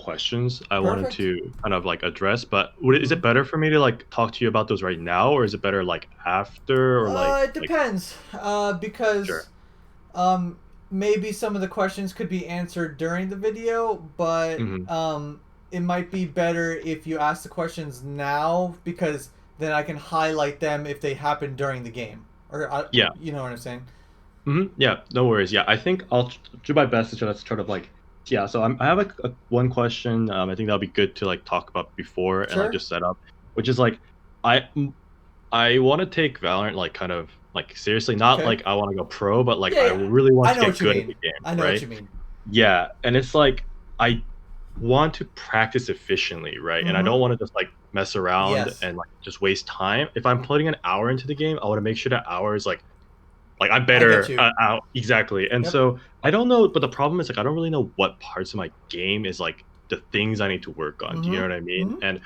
questions I wanted Perfect. to kind of like address, but is Hmm. it better for me to like talk to you about those right now, or is it better like after, or It like depends, sure. because um, maybe some of the questions could be answered during the video, but Hmm. it might be better if you ask the questions now because then I can highlight them if they happen during the game, or Yeah. you know what I'm saying? Yeah, no worries. Yeah, I think I'll do my best to just sort of like, yeah. So I have like one question. I think that'll be good to like talk about before and like Sure. just set up, which is like, I I want to take Valorant like kind of like seriously, not Okay. like I want to go pro, but like Yeah, I yeah. really want I to know get what you good at mean. the game, I know what right? you mean. Yeah, and it's like I want to practice efficiently, right? And I don't Mm-hmm. want to just like mess around Yes. and like just waste time. If I'm putting an hour into the game, I want to make sure that hour is like I'm I get better you. out exactly. And Yep. so I don't know, but the problem is like I don't really know what parts of my game is like the things I need to work on. Do you know Mm-hmm. what I mean? Mm-hmm. And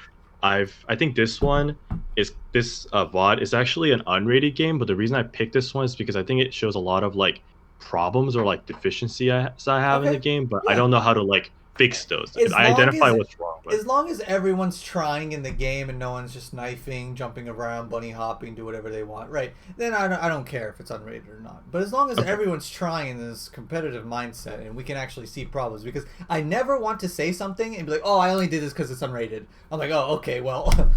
I think this one is this VOD is actually an unrated game, but the reason I picked this one is because I think it shows a lot of like problems or like I have in the Okay. game, but I Yeah. don't know how to like fix those. As I long identify as what's wrong, but as long as everyone's trying in the game and no one's just knifing, jumping around, bunny hopping, do whatever they want, right? Then I don't care if it's unrated or not. But as long as okay. everyone's trying in this competitive mindset and we can actually see problems, because I never want to say something and be like, "Oh, I only did this because it's unrated." I'm like, "Oh, okay, well, like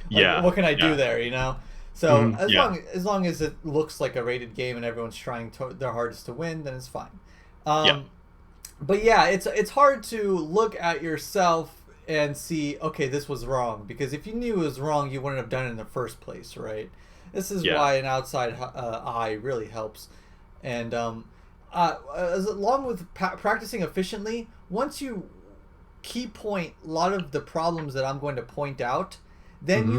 Yeah. what can I do Yeah. there?" You know. So Yeah. as long as it looks like a rated game and everyone's trying their hardest to win, then it's fine. Yeah. Um, but yeah, it's hard to look at yourself and see, okay, this was wrong, because if you knew it was wrong, you wouldn't have done it in the first place, right? This is Yeah. why an outside eye really helps, and as along with practicing efficiently, once you key point a lot of the problems that I'm going to point out, then Hmm.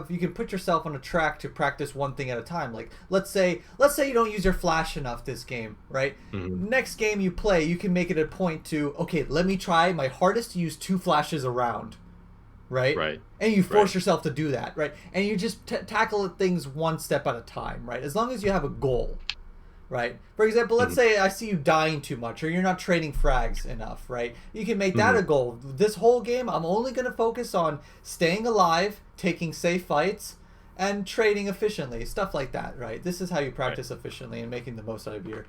you can put yourself on a track to practice one thing at a time. Like let's say you don't use your flash enough this game, right? Hmm. Next game you play, you can make it a point to, okay, let me try my hardest to use two flashes around, right? Right. And you Right. force yourself to do that, right? And you just tackle things one step at a time, right? As long as you have a goal, right? For example, let's Hmm. say I see you dying too much or you're not trading frags enough, right? You can make that Hmm. a goal. This whole game, I'm only going to focus on staying alive, taking safe fights, and trading efficiently. Stuff like that, right? This is how you Right. practice efficiently and making the most out of your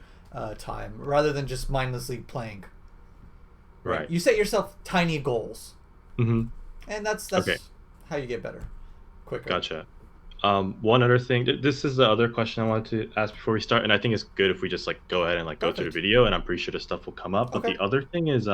time rather than just mindlessly playing, right? Right. You set yourself tiny goals, Hmm. and Okay. that's how you get better, quicker. Gotcha. One other thing. This is the other question I wanted to ask before we start, and I think it's good if we just like go ahead and like go through the Perfect. video, and I'm pretty sure the stuff will come up. But Okay. the other thing is,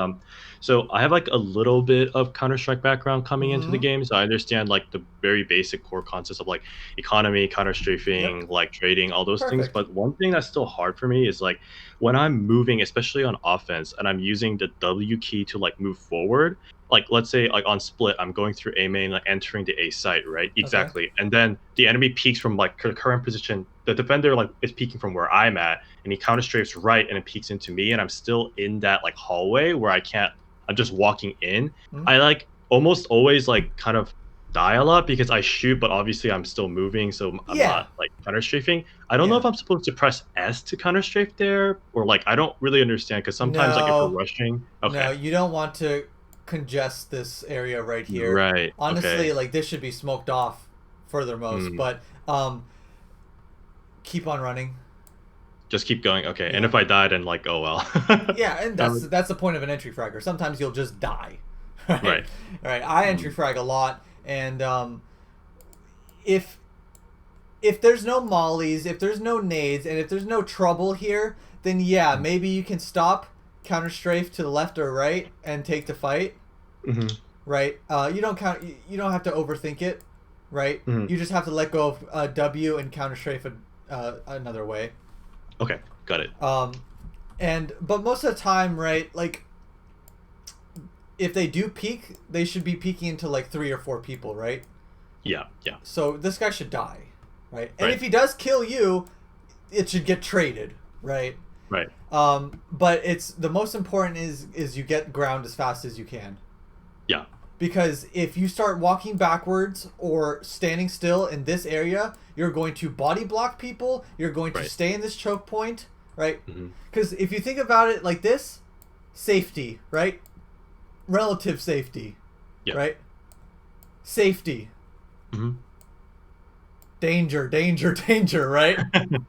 so I have like a little bit of Counter-Strike background coming into the Mm-hmm. game, so I understand like the very basic core concepts of like economy, Yep. counter-strafing, like trading, all those things. Perfect. But one thing that's still hard for me is like when I'm moving, especially on offense, and I'm using the W key to like move forward, like let's say like on split I'm going through A main, like entering the A site, right? Okay. Exactly. And then the enemy peeks from like current position, the defender like is peeking from where I'm at, and he counter strafes right and it peeks into me, and I'm still in that like hallway where I can't, I'm just walking in. Mm-hmm. I like almost always like kind of die a lot because I shoot, but obviously I'm still moving, so I'm Yeah. not like counter strafing. I don't know Yeah. if I'm supposed to press S to counter strafe there, or like I don't really understand because sometimes like if we're No, rushing, no, okay. you don't want to congest this area right here. Right. Honestly, Okay. like this should be smoked off furthermost, Mm. but keep on running. Just keep going. Okay. And Yeah. if I die, then like, oh well. Yeah, and Um, that's the point of an entry fragger. Sometimes you'll just die. Right? right. All right. I entry Mm. frag a lot, and if if there's no mollies, if there's no nades, and if there's no trouble here, then yeah, maybe you can stop, counter strafe to the left or right, and take the fight. Hmm. Right? You don't have to overthink it, right? Hmm. You just have to let go of W and counter strafe another way. Okay. Got it. Um, and but most of the time, right? Like if they do peek, they should be peeking into like three or four people, right? Yeah. Yeah. So this guy should die, right? And Right. if he does kill you, it should get traded, right? Right. But it's the most important is you get ground as fast as you can. Yeah. Because if you start walking backwards or standing still in this area, you're going to body block people. You're going to Right. stay in this choke point, right? Hmm. Because if you think about it like this, safety, right? relative safety, Yeah. right? Safety, Hmm. danger, danger, danger, right?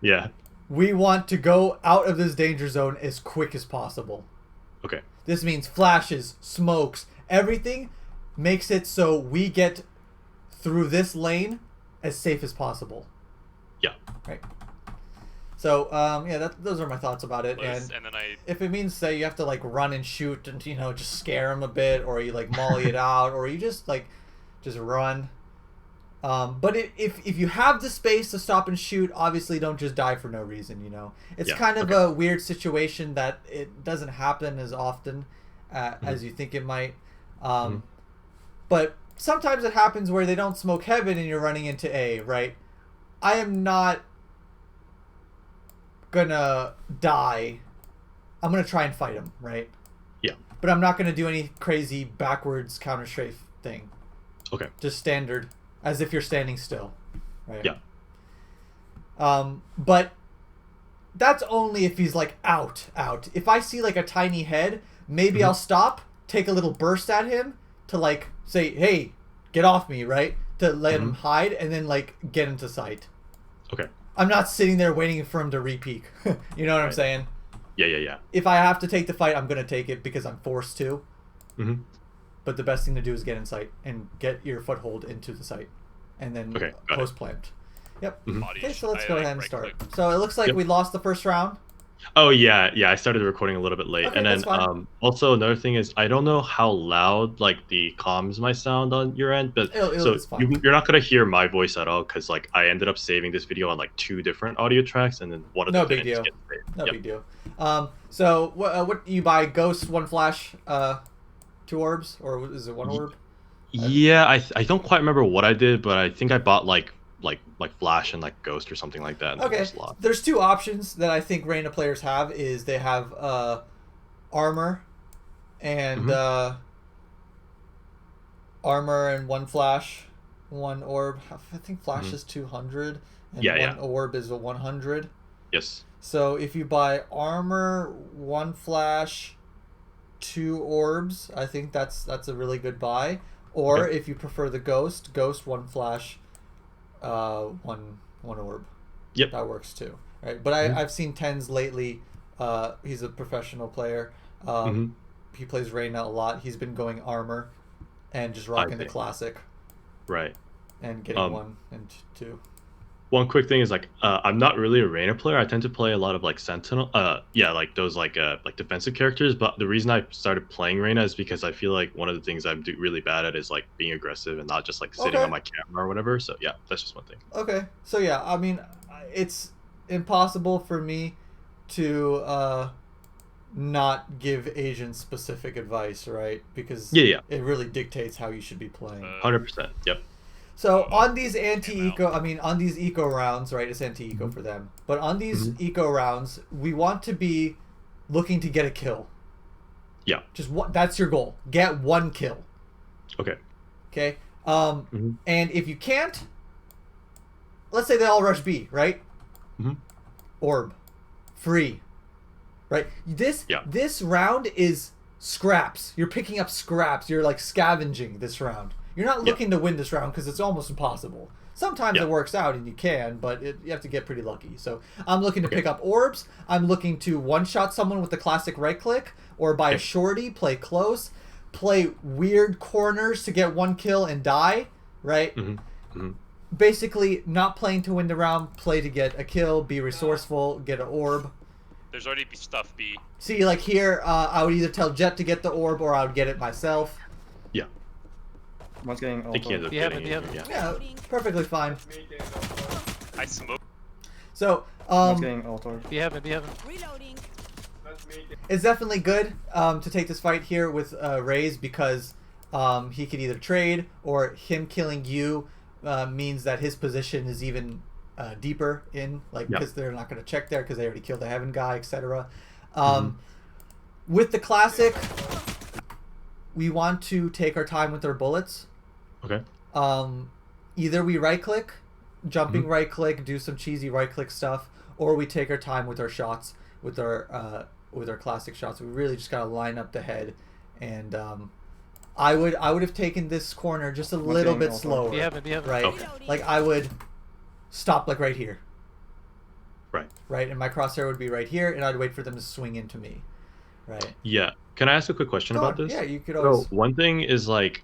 Yeah. We want to go out of this danger zone as quick as possible. Okay. This means flashes, smokes, everything makes it so we get through this lane as safe as possible. Yeah. Right. So, yeah, those are my thoughts about it. And then if it means, say, you have to, like, run and shoot and, you know, just scare them a bit, or you, like, molly it out, or you just, like, just run. But if you have the space to stop and shoot, obviously don't just die for no reason, you know. It's Yeah, kind of okay. a weird situation that it doesn't happen as often as you think it might. But sometimes it happens where they don't smoke heaven and you're running into A, right? I am not gonna die. I'm gonna try and fight him, right? Yeah. But I'm not gonna do any crazy backwards counter strafe thing. Okay. Just standard, as if you're standing still, right? Yeah. But that's only if he's like out. If I see like a tiny head, maybe I'll stop, take a little burst at him to like say, "Hey, get off me!" Right? To let him hide and then like get into sight. Okay. I'm not sitting there waiting for him to re-peek. You know what I'm saying? Yeah. If I have to take the fight, I'm gonna take it because I'm forced to. Hmm. But the best thing to do is get in sight and get your foothold into the sight, and then Okay, got it. post plant. Yep. body. Okay, so let's go ahead and start. Click. So it looks like Yep. we lost the first round. Oh yeah. I started the recording a little bit late, Okay, and then that's fine. also another thing is I don't know how loud like the comms might sound on your end, but It's fine. you're not gonna hear my voice at all because like I ended up saving this video on like 2 different audio tracks, and then one of No them big didn't deal. get saved. No Yep. big deal. So what you buy? Ghost, 1 flash, 2 orbs, or is it 1 orb? Yeah, I don't quite remember what I did, but I think I bought like Flash and like Ghost or something like that. And Okay. there's a lot. There's 2 options that I think Reyna players have. Is they have armor and armor and 1 flash, 1 orb. I think flash is 200 and Yeah, 1 orb is a 100. Yes. So if you buy armor, 1 flash, 2 orbs, I think that's a really good buy. Or Okay. if you prefer the ghost, 1 flash, 1 orb. Yep. That works too. Right. But I've seen Tens lately. He's a professional player. He plays Reyna a lot. He's been going armor and just rocking the see. classic Right. and getting 1 and 2. One quick thing is like I'm not really a Reyna player. I tend to play a lot of like Sentinel. Like those like defensive characters. But the reason I started playing Reyna is because I feel like one of the things I'm really bad at is like being aggressive and not just like sitting Okay. on my camera or whatever. So yeah, that's just one thing. Okay, so yeah, I mean, it's impossible for me to not give Asian specific advice, right? Because Yeah. it really dictates how you should be playing. 100%. Yep. So on these on these eco rounds, right? It's anti-eco for them, but on these eco rounds, we want to be looking to get a kill. Yeah. Just that's your goal. Get 1 kill. Okay. Okay. And if you can't, let's say they all rush B, right? Orb, free, right? This round is scraps. You're picking up scraps. You're like scavenging this round. You're not looking to win this round because it's almost impossible. Sometimes it works out and you can, but you have to get pretty lucky. So I'm looking to pick up orbs. I'm looking to one-shot someone with the classic right-click, or buy a shorty, play close, play weird corners to get 1 kill and die, right? Basically, not playing to win the round, play to get a kill, be resourceful, get an orb. There's already stuff B. See, like here, I would either tell Jet to get the orb or I would get it myself. Yeah. One's getting I think he ends up getting it. Yeah. Yeah, perfectly fine. I smoke. So, One's getting altar. Be heaven. Reloading. it's definitely good to take this fight here with Raze because he could either trade or him killing you means that his position is even deeper in, like, because they're not going to check there because they already killed the heaven guy, etc. With the classic, we want to take our time with our bullets. Okay. Either we right click, jumping right click, do some cheesy right click stuff, or we take our time with our shots, with our classic shots. We really just gotta line up the head and I would have taken this corner just a One's little getting bit altar. slower. Be heaven, be heaven. Right? Okay. Like I would stop like right here. Right. Right, and my crosshair would be right here, and I'd wait for them to swing into me. Right. Yeah. Can I ask a quick question Go about on. this? Yeah, you could So always. one thing is like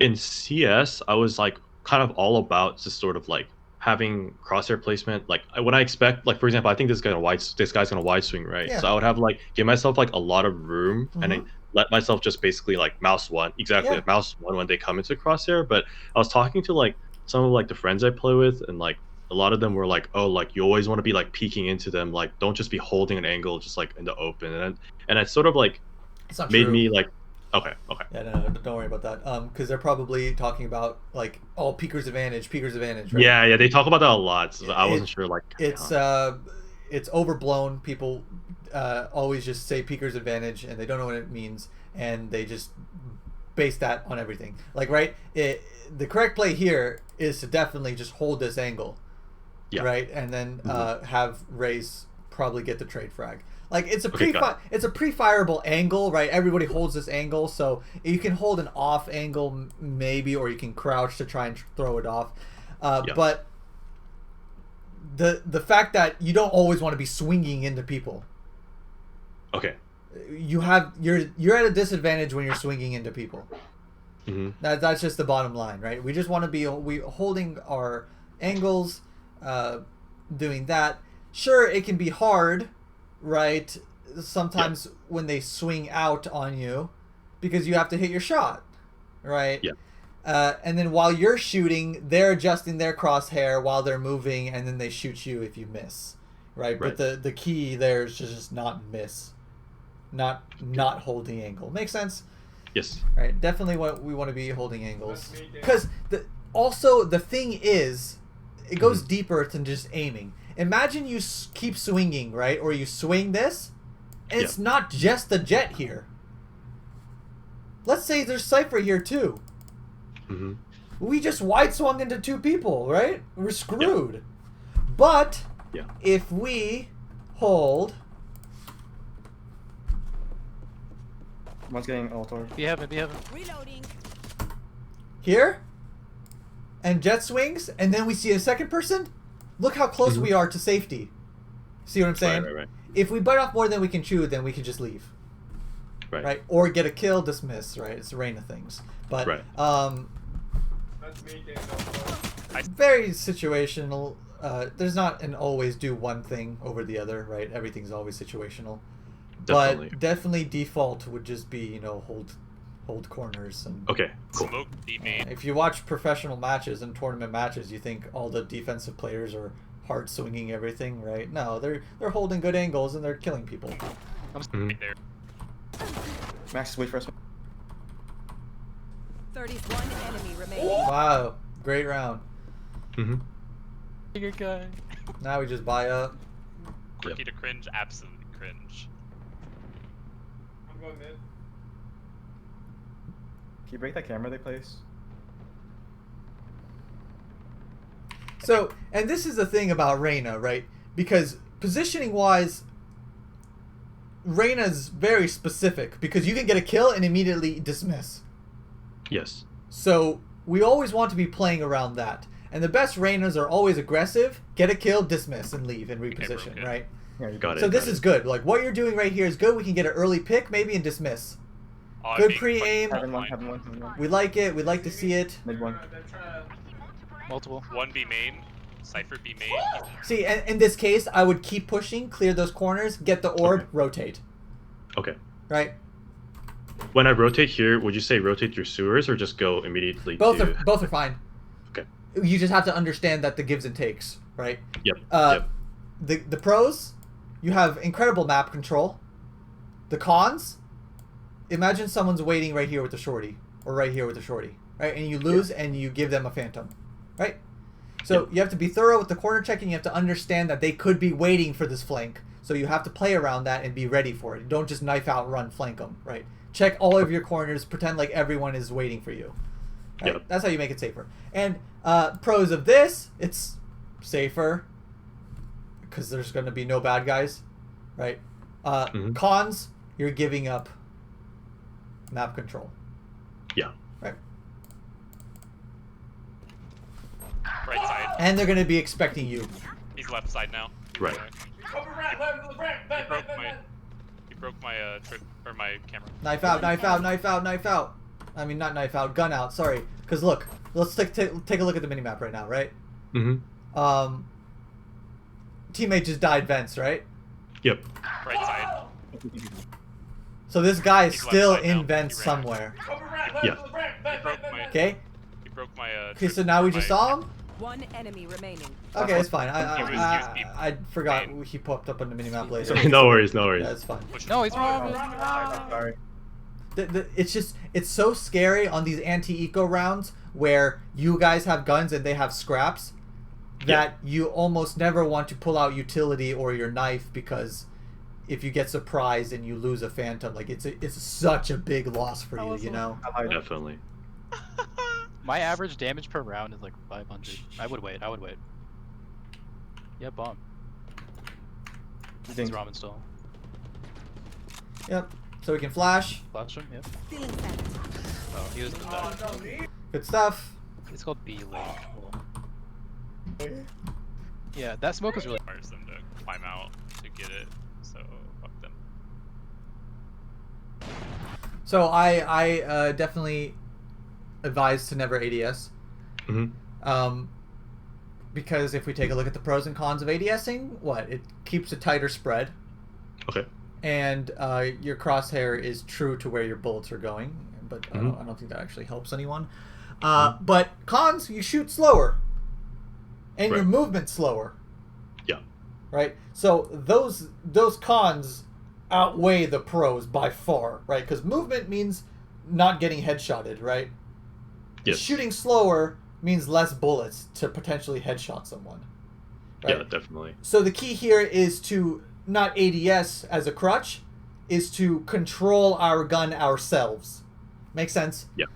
in CS, I was like kind of all about just sort of like having crosshair placement. Like when I expect, like for example, I think this guy's gonna wide swing, right? Yeah. So I would have like give myself like a lot of room and then let myself just basically like mouse one exactly Yeah. like mouse one when they come into crosshair. But I was talking to like some of like the friends I play with, and like a lot of them were like, oh, like you always want to be like peeking into them, like don't just be holding an angle just like in the open, and it sort of like It's not made true. me like okay. Yeah, no, don't worry about that. Because they're probably talking about like, oh, peeker's advantage, right? Yeah, they talk about that a lot. So I wasn't sure like It's overblown. People always just say peeker's advantage, and they don't know what it means, and they just base that on everything. Like, right? The correct play here is to definitely just hold this angle, Yeah. right, and then have Raze probably get the trade frag. Like it's a Okay, got it's a pre-fireable angle, right? Everybody holds this angle, so you can hold an off angle maybe, or you can crouch to try and throw it off. Yeah. But the fact that you don't always want to be swinging into people, okay. you're at a disadvantage when you're swinging into people. Hmm. That's just the bottom line, right? We just want to be holding our angles, doing that. Sure, it can be hard, right? Sometimes when they swing out on you, because you have to hit your shot, right? Yeah. And then while you're shooting, they're adjusting their crosshair while they're moving, and then they shoot you if you miss, right? Right. But the key there is to just not miss, not holding angle. Make sense? Yes. Right, definitely we want to be holding angles. Because also the thing is, it goes deeper than just aiming. Imagine you keep swinging, right? Or you swing this, and it's not just the jet here. Let's say there's Cypher here too. Hmm. We just wide swung into two people, right? We're screwed. But Yeah. if we hold... One's getting altar. Be heaven, be heaven. Reloading. here, and jet swings, and then we see a second person, look how close we are to safety. See what I'm saying? Right. If we bite off more than we can chew, then we can just leave. Right? Or get a kill, dismiss, right? It's Reyna things. But, very situational. There's not an always do one thing over the other, right? Everything's always situational. Definitely. But definitely default would just be, you know, hold corners. And Okay, cool. Smoke B main. if you watch professional matches and tournament matches, you think all the defensive players are hard swinging everything, right? No, they're holding good angles and they're killing people. Right there. Max, wait for us. 31 enemy remaining. Wow, great round. Hmm. Good guy. Now we just buy up. Quirky to cringe, absolutely cringe. I'm going mid. Can you break that camera they place? So, and this is the thing about Reyna, right? Because positioning wise, Reyna's very specific because you can get a kill and immediately dismiss. Yes. So we always want to be playing around that. And the best Reynas are always aggressive, get a kill, dismiss, and leave and reposition, okay. right? Yeah, you Got it. So this is good. Like what you're doing right here is good. We can get an early pick maybe and dismiss. Oh, Good being pre-aim. fucking Having one. We like it. We like to see it. Mid one. Multiple. One B main, Cypher B main. See, and in this case, I would keep pushing, clear those corners, get the orb, Okay. rotate. Okay. Right? When I rotate here, would you say rotate through sewers or just go immediately Both to... are fine. Okay. You just have to understand that the gives and takes, right? Yep. The pros, you have incredible map control. The cons, imagine someone's waiting right here with the shorty, or right here with the shorty, right? And you lose and you give them a phantom, right? So you have to be thorough with the corner checking. You have to understand that they could be waiting for this flank. So you have to play around that and be ready for it. Don't just knife out, run, flank them, right? Check all of your corners. Pretend like everyone is waiting for you. Right? Yep. That's how you make it safer. And pros of this, it's safer because there's going to be no bad guys, right? Cons, you're giving up map control, Yeah. Right. Right side. And they're gonna be expecting you. He's left side now. Right. Cover rat, left, rat, He broke my. He broke my trip or my camera. Knife out, knife out, knife out, knife out. I mean, not knife out, gun out. Sorry. Cause look, let's take a look at the minimap right now, right? Mm-hmm. Teammate just died vents, right? Yep. Right side. So this guy is He's left still side now. in vents He ran. somewhere. Cover rat, left, Yeah. rat, He broke my. Okay. He broke my. Okay, so now we just saw him. One enemy remaining. Okay, it's fine. He was I forgot he popped up on the minimap later. No worries, no worries. Yeah, it's fine. No, he's wrong. Sorry. It's so scary on these anti-eco rounds where you guys have guns and they have scraps that you almost never want to pull out utility or your knife, because if you get surprised and you lose a phantom, like it's such a big loss for you, you know? Definitely. My average damage per round is like 500. I would wait. Yeah, bomb. It's ramen stall. Yep. So we can flash. Flash him. Yep. Stealing seconds. Oh, he was in the back. Good stuff. It's called B lane. Yeah, that smoke is really. Requires them to climb out to get it. So fuck them. So I definitely advise to never ADS. Mm-hmm. Because if we take a look at the pros and cons of ADSing, it keeps a tighter spread, Okay. and your crosshair is true to where your bullets are going. But I don't think that actually helps anyone. But cons, you shoot slower, and your Right. movement's slower. Yeah. Right. So those cons outweigh the pros by far, right? Because movement means not getting headshotted, right? Yes. Shooting slower means less bullets to potentially headshot someone. Right? Yeah, definitely. So the key here is to not ADS as a crutch, is to control our gun ourselves. Make sense? Yeah.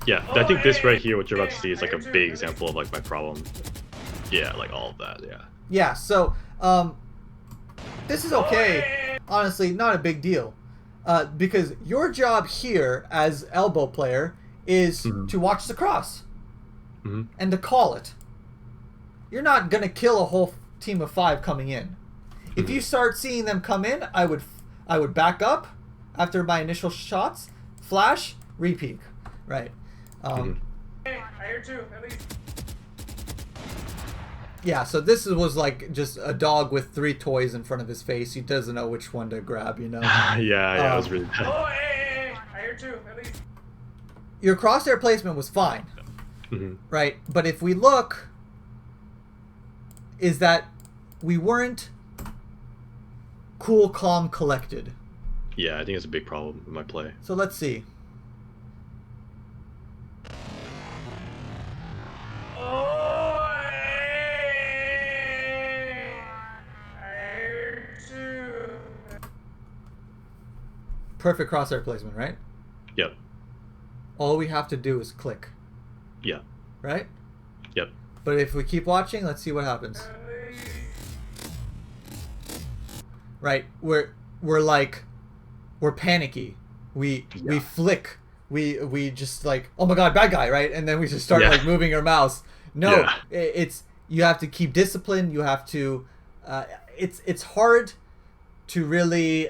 Yeah. I think this right here, what you're about to see, is like a big example of like my problem. Yeah, like all of that. Yeah. Yeah. So this is okay. Honestly, not a big deal. Because your job here as elbow player is to watch the cross and to call it. You're not gonna kill a whole team of 5 coming in. If you start seeing them come in, I would back up after my initial shots, flash, repeat, right? I hear 2, at least. Yeah, so this was like just a dog with 3 toys in front of his face. He doesn't know which one to grab, you know? Yeah, it was really bad. Oh, hey, I hear 2, at least. Your crosshair placement was fine, right? But if we look, is that we weren't cool, calm, collected. Yeah, I think it's a big problem in my play. So let's see. Oh, hey, I hear 2. Perfect crosshair placement, right? Yep. All we have to do is click, Yeah. right? Yep. But if we keep watching, let's see what happens. Right? We're panicky. We flick. We just like, oh my god, bad guy, right? And then we just start like moving our mouse. No, Yeah. it's you have to keep discipline. You have to. It's hard to really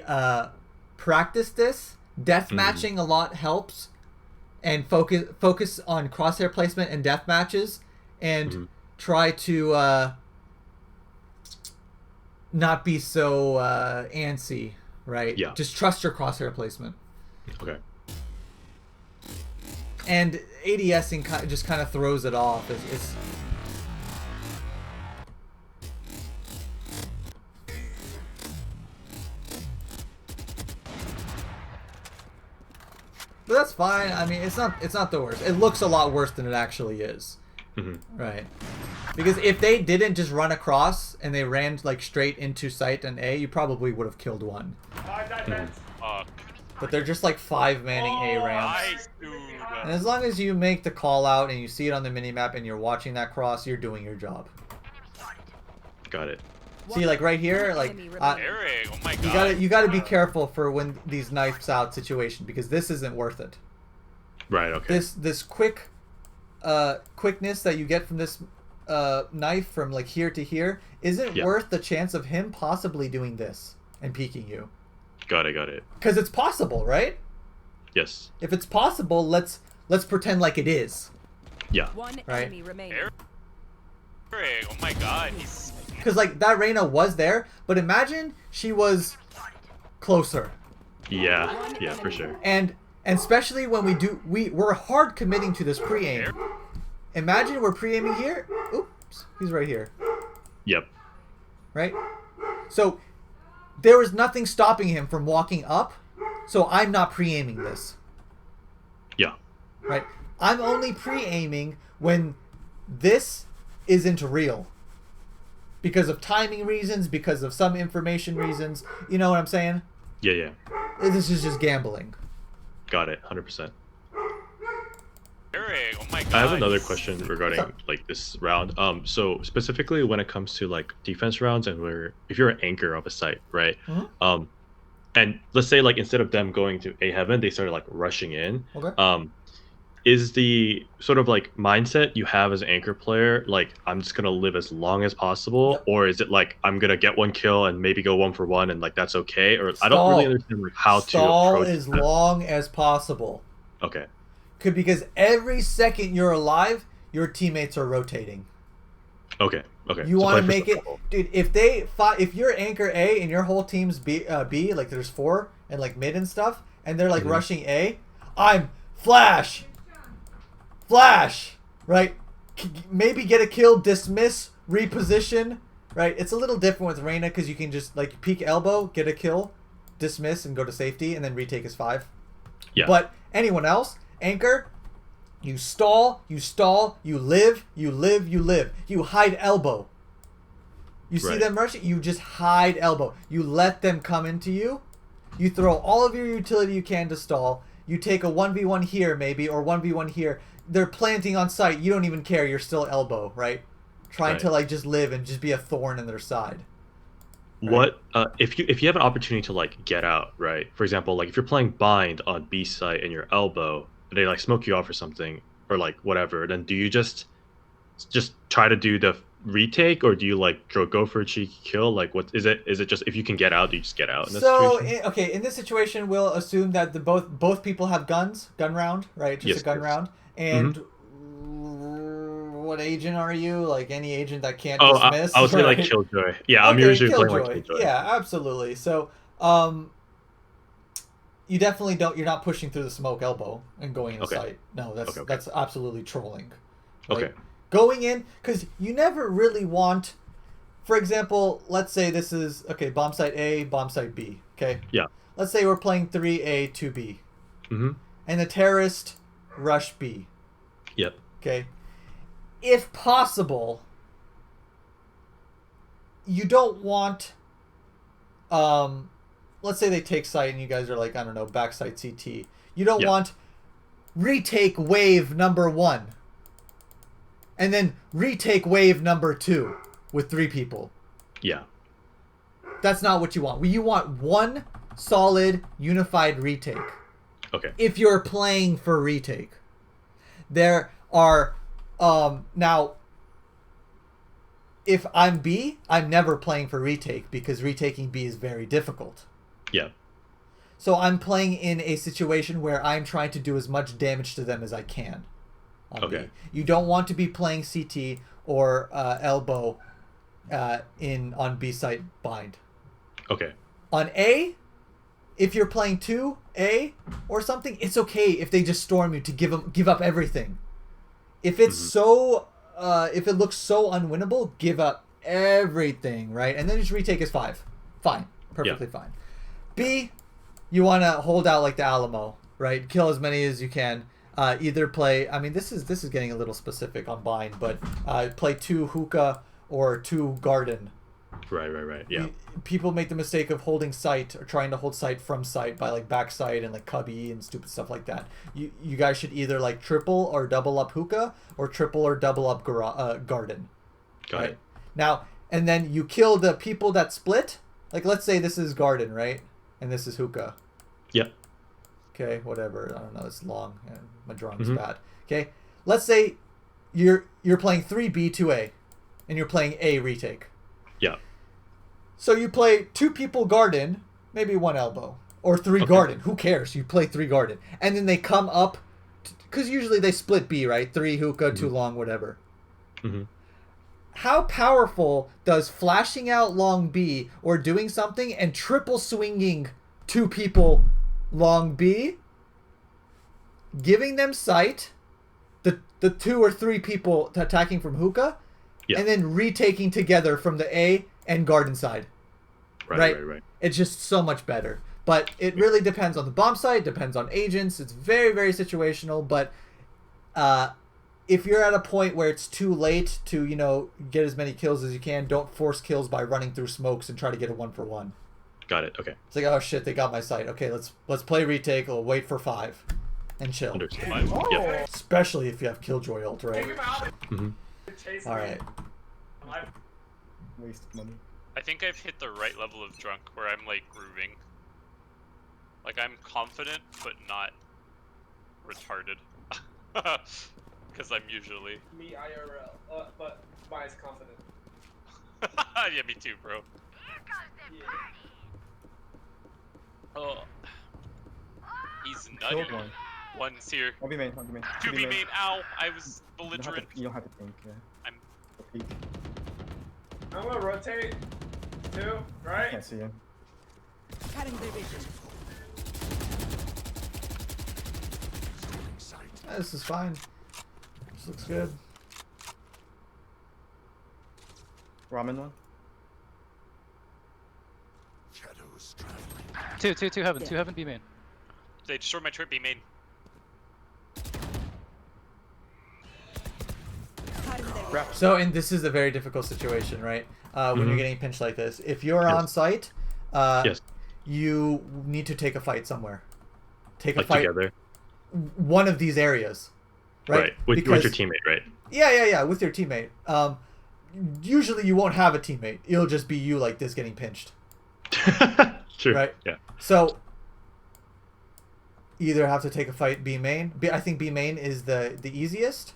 practice this. Death matching a lot helps, and focus on crosshair placement and death matches, and try to not be so antsy, right? Yeah. Just trust your crosshair placement. Okay. And ADSing just kind of throws it off. It's but that's fine. I mean, it's not the worst. It looks a lot worse than it actually is. Right. Because if they didn't just run across and they ran like straight into site and A, you probably would have killed one. Fuck. But they're just like 5 manning A ramps. Nice, dude. And as long as you make the call out and you see it on the minimap and you're watching that cross, you're doing your job. Got it. See, like right here, like Eric, oh my god. you gotta be careful for when these knives out situation, because this isn't worth it. Right. Okay. This quickness that you get from this knife from like here to here isn't Yeah. worth the chance of him possibly doing this and peeking you. Got it. Got it. Because it's possible, right? Yes. If it's possible, let's pretend like it is. Yeah. One Right. enemy remaining. Eric, oh my god, he's Because like that Reyna was there, but imagine she was closer. Yeah. Yeah. For sure. And especially when we're hard committing to this pre-aim. Imagine we're pre-aiming here. Oops, he's right here, Yep. right? So there was nothing stopping him from walking up. So I'm not pre-aiming this, Yeah. right? I'm only pre-aiming when this isn't real. Because of timing reasons, because of some information reasons. You know what I'm saying? Yeah. Yeah. This is just gambling. Got it. 100%. Eric, oh my god. I have another he's- question regarding like this round. So specifically when it comes to like defense rounds and where if you're an anchor of a site, right? Mhm. And let's say like instead of them going to A heaven, they started like rushing in. Okay. Is the sort of like mindset you have as an anchor player like I'm just gonna live as long as possible, Yep. or is it like I'm gonna get one kill and maybe go 1 for 1 and like that's okay? Or I Stall. don't really understand like how to Stall approach as that. long as possible. Okay. Because every second you're alive, your teammates are rotating. Okay. Okay. You So want play to for make it, survival. dude. If you're anchor A and your whole team's B, like there's 4 and like mid and stuff, and they're like Mhm. rushing A, I'm flash, right? Maybe get a kill, dismiss, reposition, right? It's a little different with Reyna because you can just like peek elbow, get a kill, dismiss, and go to safety, and then retake his 5. Yeah. But anyone else, anchor, you stall, you live, you hide elbow. You see Right. them rushing, you just hide elbow. You let them come into you. You throw all of your utility you can to stall. You take a 1v1 here maybe, or 1v1 here. They're planting on site. You don't even care. You're still elbow, right? Trying to Right. like just live and just be a thorn in their side. What if you have an opportunity to like get out, right? For example, like if you're playing bind on B site and your elbow, they like smoke you off or something, or like whatever, then do you just try to do the retake, or do you like go for a cheeky kill? Like what is it? Is it just if you can get out, do you just get out in this So situation? okay, in this situation, we'll assume that both people have gun round, right? Just Yes, a gun yes. round. And what agent are you? Like any agent that can't Oh, dismiss? I would say like right? Killjoy. Yeah, I'm Okay, usually playing Killjoy. like Killjoy. Yeah, absolutely. So, you definitely don't. You're not pushing through the smoke elbow and going in the Okay. site. No, that's Okay. that's absolutely trolling. Like, Okay. Going in because you never really want. For example, let's say this is okay. Bomb site A, bomb site B. Okay. Yeah. Let's say we're playing 3A, 2B, Mm-hmm. and the terrorist rush B. Yep. Okay. If possible, you don't want let's say they take site and you guys are like, I don't know, backside CT. You don't Yeah. want retake wave number 1 and then retake wave number 2 with 3 people. Yeah. That's not what you want. You want one solid unified retake. Okay. If you're playing for retake. There are now if I'm B, I'm never playing for retake because retaking B is very difficult. Yeah. So I'm playing in a situation where I'm trying to do as much damage to them as I can. On Okay. B. You don't want to be playing CT or elbow on B site bind. Okay. On A, if you're playing 2A or something, it's okay if they just storm you to give up everything. If it's if it looks so unwinnable, give up everything, right? And then just retake is 5. Fine. Perfectly fine. B, you want to hold out like the Alamo, right? Kill as many as you can. Either play, I mean, this is getting a little specific on bind, but play 2 hookah or 2 garden. Right. Yeah. People make the mistake of holding sight or trying to hold sight from sight by like backside and like cubby and stupid stuff like that. You guys should either like triple or double up hookah or triple or double up garden. Got it. Now, and then you kill the people that split. Like let's say this is garden, right? And this is hookah. Yep. Okay, whatever. I don't know. It's long. Madrong's Mhm. bad. Okay, let's say you're playing 3B 2A, and you're playing A retake. Yeah. So you play 2 people garden, maybe 1 elbow, or 3 Okay. garden. Who cares? You play 3 garden, and then they come up, because usually they split B, right? 3 hookah, 2 long, whatever. Mhm. How powerful does flashing out long B or doing something and triple swinging 2 people long B, giving them sight, the 2 or 3 people attacking from hookah, Yeah. and then retaking together from the A and garden side. Right. It's just so much better. But it really depends on the bomb site, depends on agents. It's very, very situational. But if you're at a point where it's too late to, get as many kills as you can, don't force kills by running through smokes and try to get a 1-for-1. Got it. Okay. It's like, oh shit, they got my site. Okay, let's play retake. We'll wait for 5 and chill. Understood. Oh, Yep. Especially if you have Killjoy ult, take right? him out. Mhm. Chase All me. right. Waste money. I think I've hit the right level of drunk where I'm like grooving. Like I'm confident, but not retarded. Because I'm usually. Me IRL, but mine's confident. Yeah, me too, bro. Yeah. Oh. He's nutty. Killed one. One's here. 1B main, 1B main. 2B main. Ow! I was You don't have belligerent. to, you don't have to think, yeah. I'm. Peek. I'm gonna rotate. 2, right? Can't see him. Cutting their vision. This is fine. This looks good. Ramen one. Two heaven, 2 heaven, B main. They destroyed my trip. B main. Cutting their vision. Wrap. So, and this is a very difficult situation, right? When you're Mhm. getting pinched like this. If you're Yes. on site, Yes. you need to take a fight somewhere. Take a Like fight together. one of these areas, right? With Because- your teammate, right? Yeah, with your teammate. Usually you won't have a teammate. It'll just be you like this getting pinched. True. Right. Yeah. So you either have to take a fight B main. I think B main is the easiest.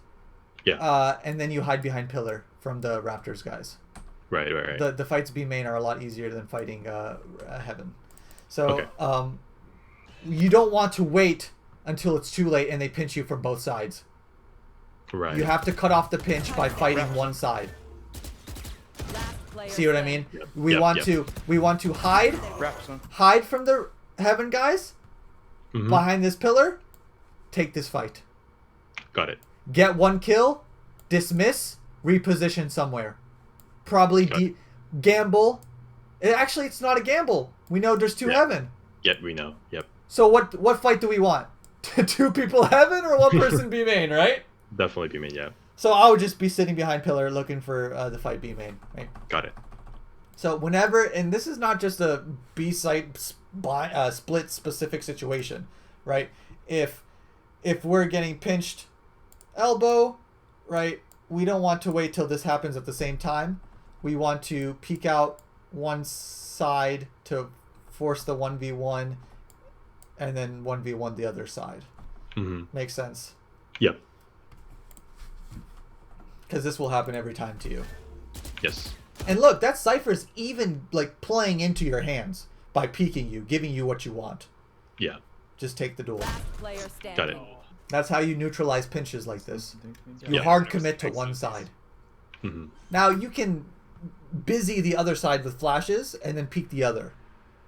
Yeah. And then you hide behind pillar from the Raptors guys. Right. The fights B main are a lot easier than fighting heaven. So Okay. you don't want to wait until it's too late and they pinch you from both sides. Right. You have to cut off the pinch by fighting one side. Last player See what I standing. mean? Yep, We yep, want yep. to hide Wraps one. from the heaven guys Mhm. behind this pillar. Take this fight. Got it. Get 1 kill, dismiss, reposition somewhere. Probably Got it. gamble. Actually, it's not a gamble. We know there's 2 Yeah. heaven. Yet we know. Yep. So what fight do we want? 2 people heaven or 1 person B main, right? Definitely be main. Yeah. So I would just be sitting behind pillar looking for the fight B main, right? Got it. So whenever, and this is not just a B site split specific situation, right? If we're getting pinched elbow, right? We don't want to wait till this happens at the same time. We want to peek out one side to force the 1v1 and then 1v1 the other side. Mhm. Makes sense? Yep. Because this will happen every time to you. Yes. And look, that Cypher's even like playing into your hands by peeking you, giving you what you want. Yeah. Just take the duel. Last player standing. Got it. That's how you neutralize pinches like this. You Yeah. hard commit to one side. Mhm. Now you can busy the other side with flashes and then peek the other.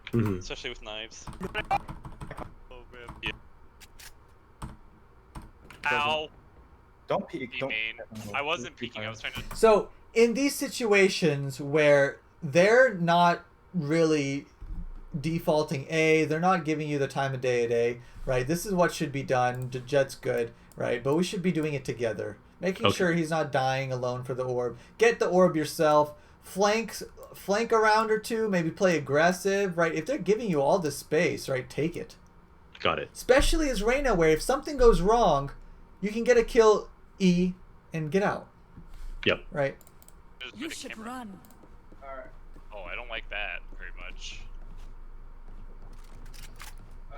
Mhm. Especially with knives. Oh man. Yeah. Ow. Don't peek. B Don't. main. I wasn't peeking. I was trying to. So in these situations where they're not really defaulting A, they're not giving you the time of day at A, right? This is what should be done. Jet's good, right? But we should be doing it together. Making Okay. sure he's not dying alone for the orb. Get the orb yourself. Flank a round or 2, maybe play aggressive, right? If they're giving you all this space, right, take it. Got it. Especially as Reyna, where if something goes wrong, you can get a kill E and get out, Yep. right? Just You put a should camera. run. Alright. Oh, I don't like that very much.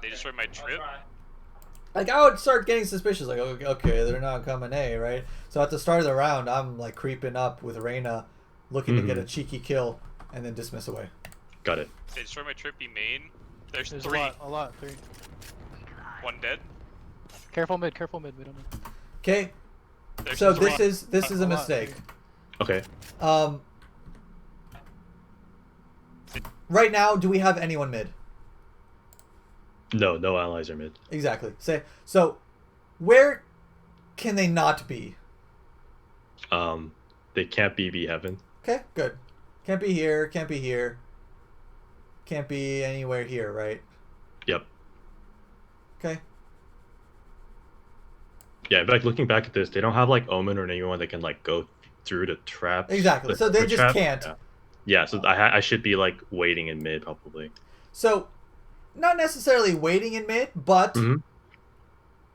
They destroyed my I'll trip. try. like I would start getting suspicious. Like, okay, they're not coming A, right? So at the start of the round, I'm like creeping up with Reyna, looking to get a cheeky kill, and then dismiss away. Got it. They destroy my trippy main. There's There's three. a lot. 3. One dead. Careful mid, we don't know. Okay, There's so three. this is a A lot. mistake. Okay. Right now, do we have anyone mid? No allies are mid. Exactly. Say so. Where can they not be? They can't be heaven. Okay, good. Can't be here. Can't be here. Can't be anywhere here, right? Yep. Okay. Yeah, in fact, looking back at this, they don't have like Omen or anyone that can like go through the traps. Exactly. So they the just trap. can't. Yeah, so I should be like waiting in mid probably. So, not necessarily waiting in mid, but Mhm.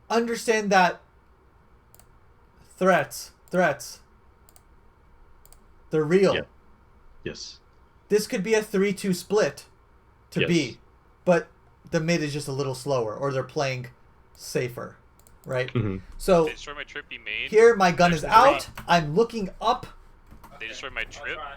understand that threats, they're real. Yeah. Yes. This could be a 3-2 split to Yes. B, but the mid is just a little slower, or they're playing safer, right? Mhm. So They destroy my trippy main. here, my gun is There's out. three. I'm looking up. They destroy my I'll trip. try.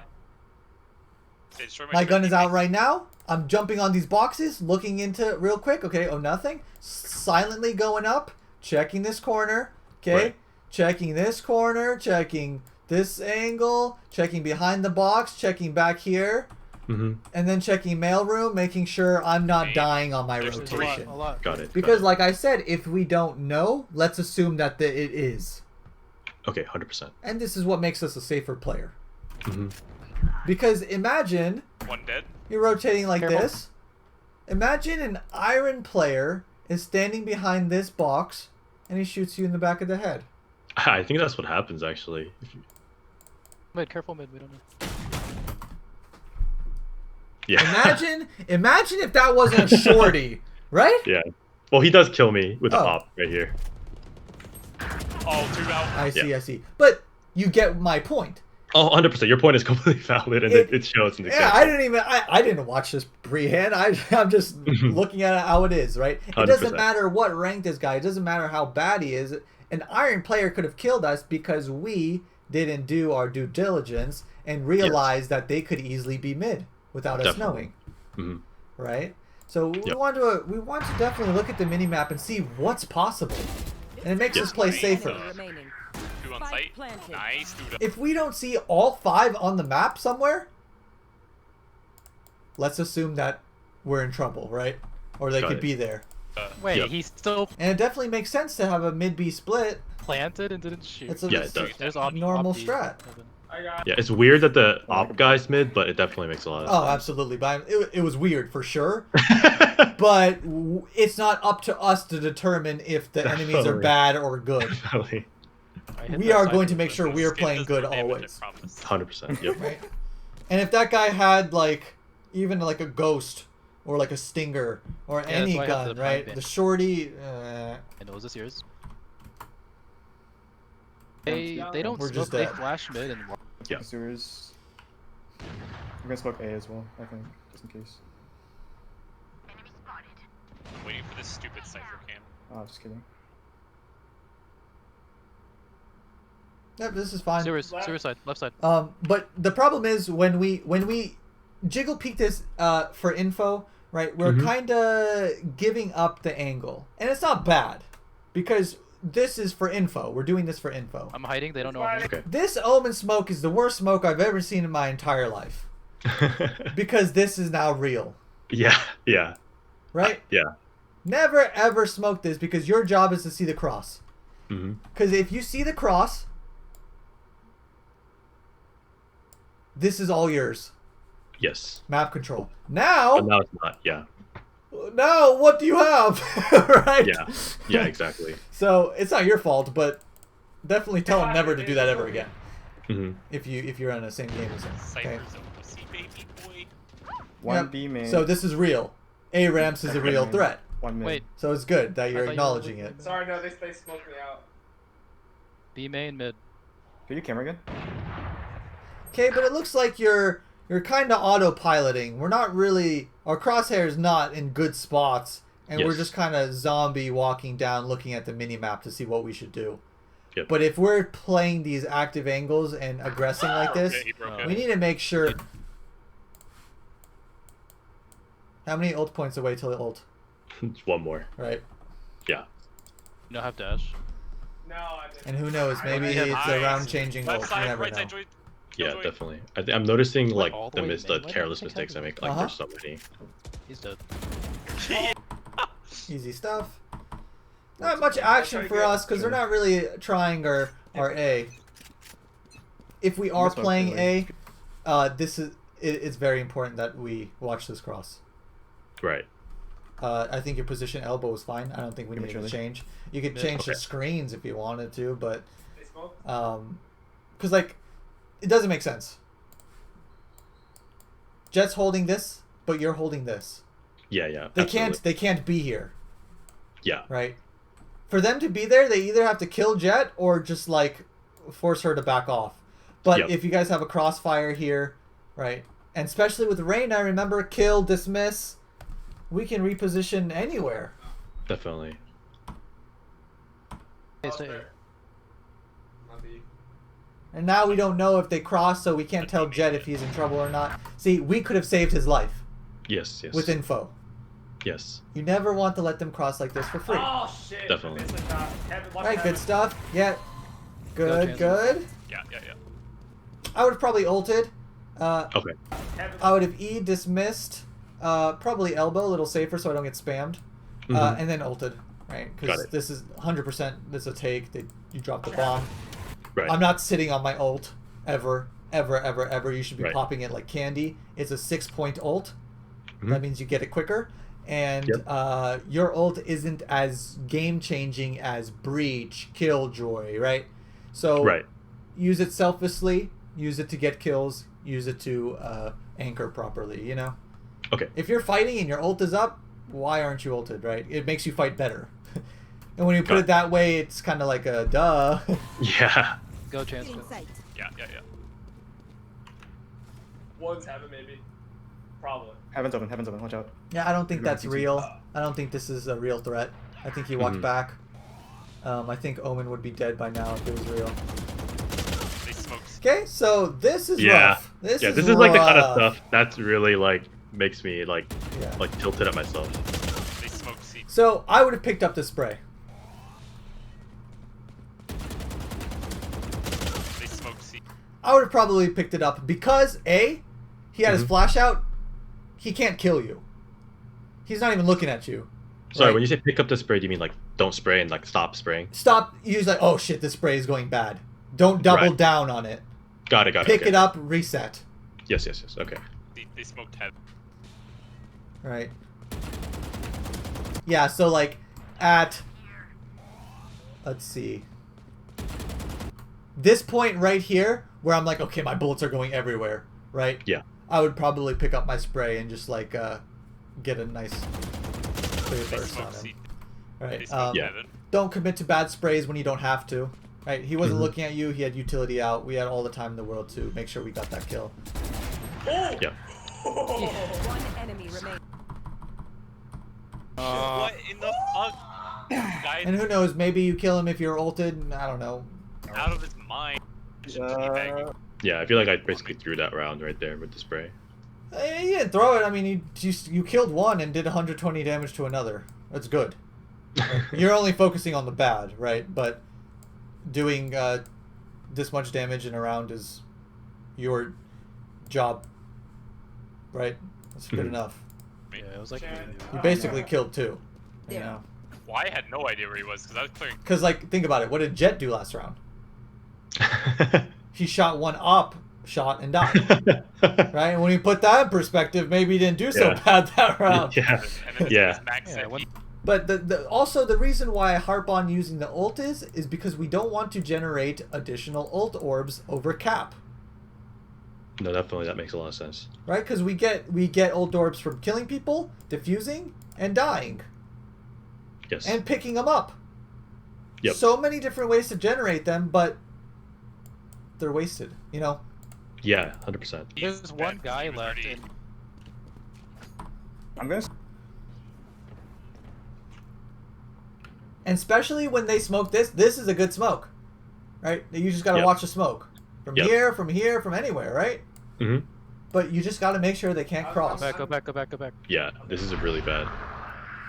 They destroy My gun trippy is out main. right now. I'm jumping on these boxes, looking into it real quick. Okay, oh, nothing. Silently going up, checking this corner. Okay, Right. checking this corner, checking this angle, checking behind the box, checking back here, Mm-hmm. and then checking mailroom, making sure I'm not Main. dying on my There's rotation. A lot. Got it. Because, like I said, if we don't know, let's assume that it is. Okay, 100%. And this is what makes us a safer player. Mm-hmm. Because imagine One dead. you're rotating like Careful. this. Imagine an iron player is standing behind this box and he shoots you in the back of the head. I think that's what happens actually. If you... Careful mid, we don't know. Yeah. Imagine if that wasn't a shorty, right? Yeah. Well, he does kill me with the Oh. pop right here. Oh, 2 out. I see. But you get my point. Oh, 100%. Your point is completely valid, and it shows in the Yeah, I didn't watch this pre-hand. I'm just looking at it how it is, right? It doesn't 100%. matter what rank this guy. It doesn't matter how bad he is. An iron player could have killed us because we didn't do our due diligence and realized that they could easily be mid without us Definitely. knowing, Mhm. right? So we Yep. want to definitely look at the mini map and see what's possible, and it makes Yes. us play Enemy safer. Enemy remaining. 2 on Spike site. planted. Nice, dude. If we don't see all 5 on the map somewhere, let's assume that we're in trouble, right? Or they Got could it. be there. Wait, Yep. he's still And it definitely makes sense to have a mid B split. planted and didn't shoot. It's a Yeah, it does. There's normal B. strat. I got. Yeah, it's weird that the op guy's mid, but it definitely makes a lot Oh, of absolutely. But it was weird for sure. sense. But it's not up to us to determine if the enemies are Definitely. bad or good. Definitely. I hit We that are side going to with make it. sure we are Skin playing does good no damage, I always. promise. 100%. Yep. Right? And if that guy had like even like a ghost or like a stinger or that's any why I have gun, the right? pine The bin. shorty, I know, is this yours? They don't We're smoke, just they dead. flash mid and Yeah. Sewers. We're gonna smoke A as well, I think, just in case. I'm waiting for this stupid cipher cam. Oh, just kidding. yep, this is fine. sewers side, left side. But the problem is when we jiggle peek this for info, right? We're Mhm. kind of giving up the angle, and it's not bad because this is for info. We're doing this for info. I'm hiding, they don't know I'm here. Okay. This omen smoke is the worst smoke I've ever seen in my entire life because this is now real, Yeah. Yeah. right? Yeah. Never ever smoke this because your job is to see the cross. Mm-hmm. Because if you see the cross, this is all yours. Yes. Map control. But Now, now it's not. Yeah. what do you have? Right? Yeah. Yeah. Exactly. So it's not your fault, but definitely tell him never to do that ever again. Mm-hmm. If you're on the same game as him. Okay. Cypher's a pussy baby boy. One Yep. B main. So this is real. A Ramps is a real threat. One mid. Wait, So it's good that you're thought you were acknowledging looking it. Sorry, no, they smoked me out. B main mid. Can you camera again? Okay, but it looks like you're kind of autopiloting. We're not really. Our crosshair's not in good spots and we're Yes. just kind of zombie walking down, looking at the mini map to see what we should do. Yep. But if we're playing these active angles and aggressing like this, He broke we it. need to make sure. How many ult points away till the ult? One more. Right. Yeah. You don't have dash. No, I didn't. And who knows? Maybe Yeah, it's a nice. round changing ult. Left You side, never right know. side, joint. Yeah, Killjoy. definitely. I'm noticing like all the way the main? Why careless didn't I mistakes I think make. Like Uh-huh. there's so many. He's dead. Easy stuff. Not much action for us because they're not really trying our A. If we are That's what I playing feel A, it's very important that we watch this cross. Right. I think your position elbow is fine. I don't think we Give me need to Chili. change. You could Yeah. change the Okay. screens if you wanted to, but They smoke. because like it doesn't make sense. Jet's holding this, but you're holding this. Yeah, yeah. They absolutely. can't be here, Yeah. right? For them to be there, they either have to kill Jet or just like force her to back off. But Yep. if you guys have a crossfire here, right, and especially with Reyna, remember kill, dismiss, we can reposition anywhere. Definitely. Hey, Out stay. there. Not the- And now we don't know if they cross, so we can't tell Jet if he's in trouble or not. See, we could have saved his life Yes. Yes. with info. Yes. You never want to let them cross like this for free. Oh shit! Definitely. I missed a shot. Heaven, watch All right, heaven. good stuff. Yeah, good, chances. good. Yeah, yeah, yeah. I would have probably ulted. Okay. Heaven. I would have E dismissed. Probably elbow, a little safer so I don't get spammed. Mhm. And then ulted, right? Got Because it. this is 100%. This is a take. You drop the bomb. Right. I'm not sitting on my ult ever, ever, ever, ever. You should be Right. popping it like candy. It's a 6-point ult. Mhm. That means you get it quicker. And Yep. your ult isn't as game changing as Breach, Killjoy, right? So Right. use it selflessly. Use it to get kills. Use it to anchor properly. You know. Okay. If you're fighting and your ult is up, why aren't you ulted, right? It makes you fight better. And when you put Got it it. that way, it's kind of like a duh. Yeah. Go chance. In Go. sight. Yeah, yeah, yeah. One's heaven, maybe. Probably. Heaven's open. Heaven's open. Watch out. Yeah, I don't think You're that's going real. I don't think this is a real threat. I think he walked Mhm. back. I think Omen would be dead by now if it was real. They smoked. Okay, so this is Yeah. rough. This Yeah. is This is like the kind of rough. stuff that's really like makes me like Yeah. tilted at myself. They smoked C. So I would have picked up the spray. They smoked C. I would have probably picked it up because A, he had his Mhm. flash out. He can't kill you. He's not even looking at you. Sorry, right? when you say pick up the spray, do you mean like don't spray and like stop spraying? Stop. Use like, oh shit, this spray is going bad. Don't double Right. down on it. Got it. Got it. Pick okay. it up, reset. Yes. Yes. Yes. Okay. They smoked heaven. Right. Yeah, so like at let's see. This point right here where I'm like, okay, my bullets are going everywhere, right? Yeah. I would probably pick up my spray and just like get a nice clear They burst on smoked C. him. They Right. smoked Yeah. heaven. Don't commit to bad sprays when you don't have to. Right? He wasn't Mhm. looking at you, he had utility out. We had all the time in the world to make sure we got that kill. Yeah. One enemy remains. What in the fuck? Guy And who knows, maybe you kill him if you're ulted, I don't know. out of his mind. Teabagging. Yeah. I feel like I basically threw that round right there with the spray. You didn't throw it. I mean, you killed one and did 120 damage to another. That's good. You're only focusing on the bad, right? But doing this much damage in a round is your job, right? That's good Mhm. enough. Yeah, it was like. You basically killed two. You Yeah. know, Well, I had no idea where he was because I was clearing. because like think about it. What did Jet do last round? He shot one up shot and died. Right? And when you put that in perspective, maybe he didn't do so Yeah. bad that round. Yeah. And then Yeah. Max Yeah, said when- he- But also the reason why I harp on using the ult is because we don't want to generate additional ult orbs over cap, No, definitely that makes a lot of sense. right? Because we get ult orbs from killing people, defusing, and dying, Yes. and picking them up. Yep. So many different ways to generate them, but they're wasted. You know. Yeah. 100%. There's one guy left, and I'm gonna. And especially when they smoke this is a good smoke, right? You just gotta Yep. watch the smoke from Yep. here, from anywhere, right? Mm-hmm. But you just gotta make sure they can't cross. Go back, go back. Yeah, this is really bad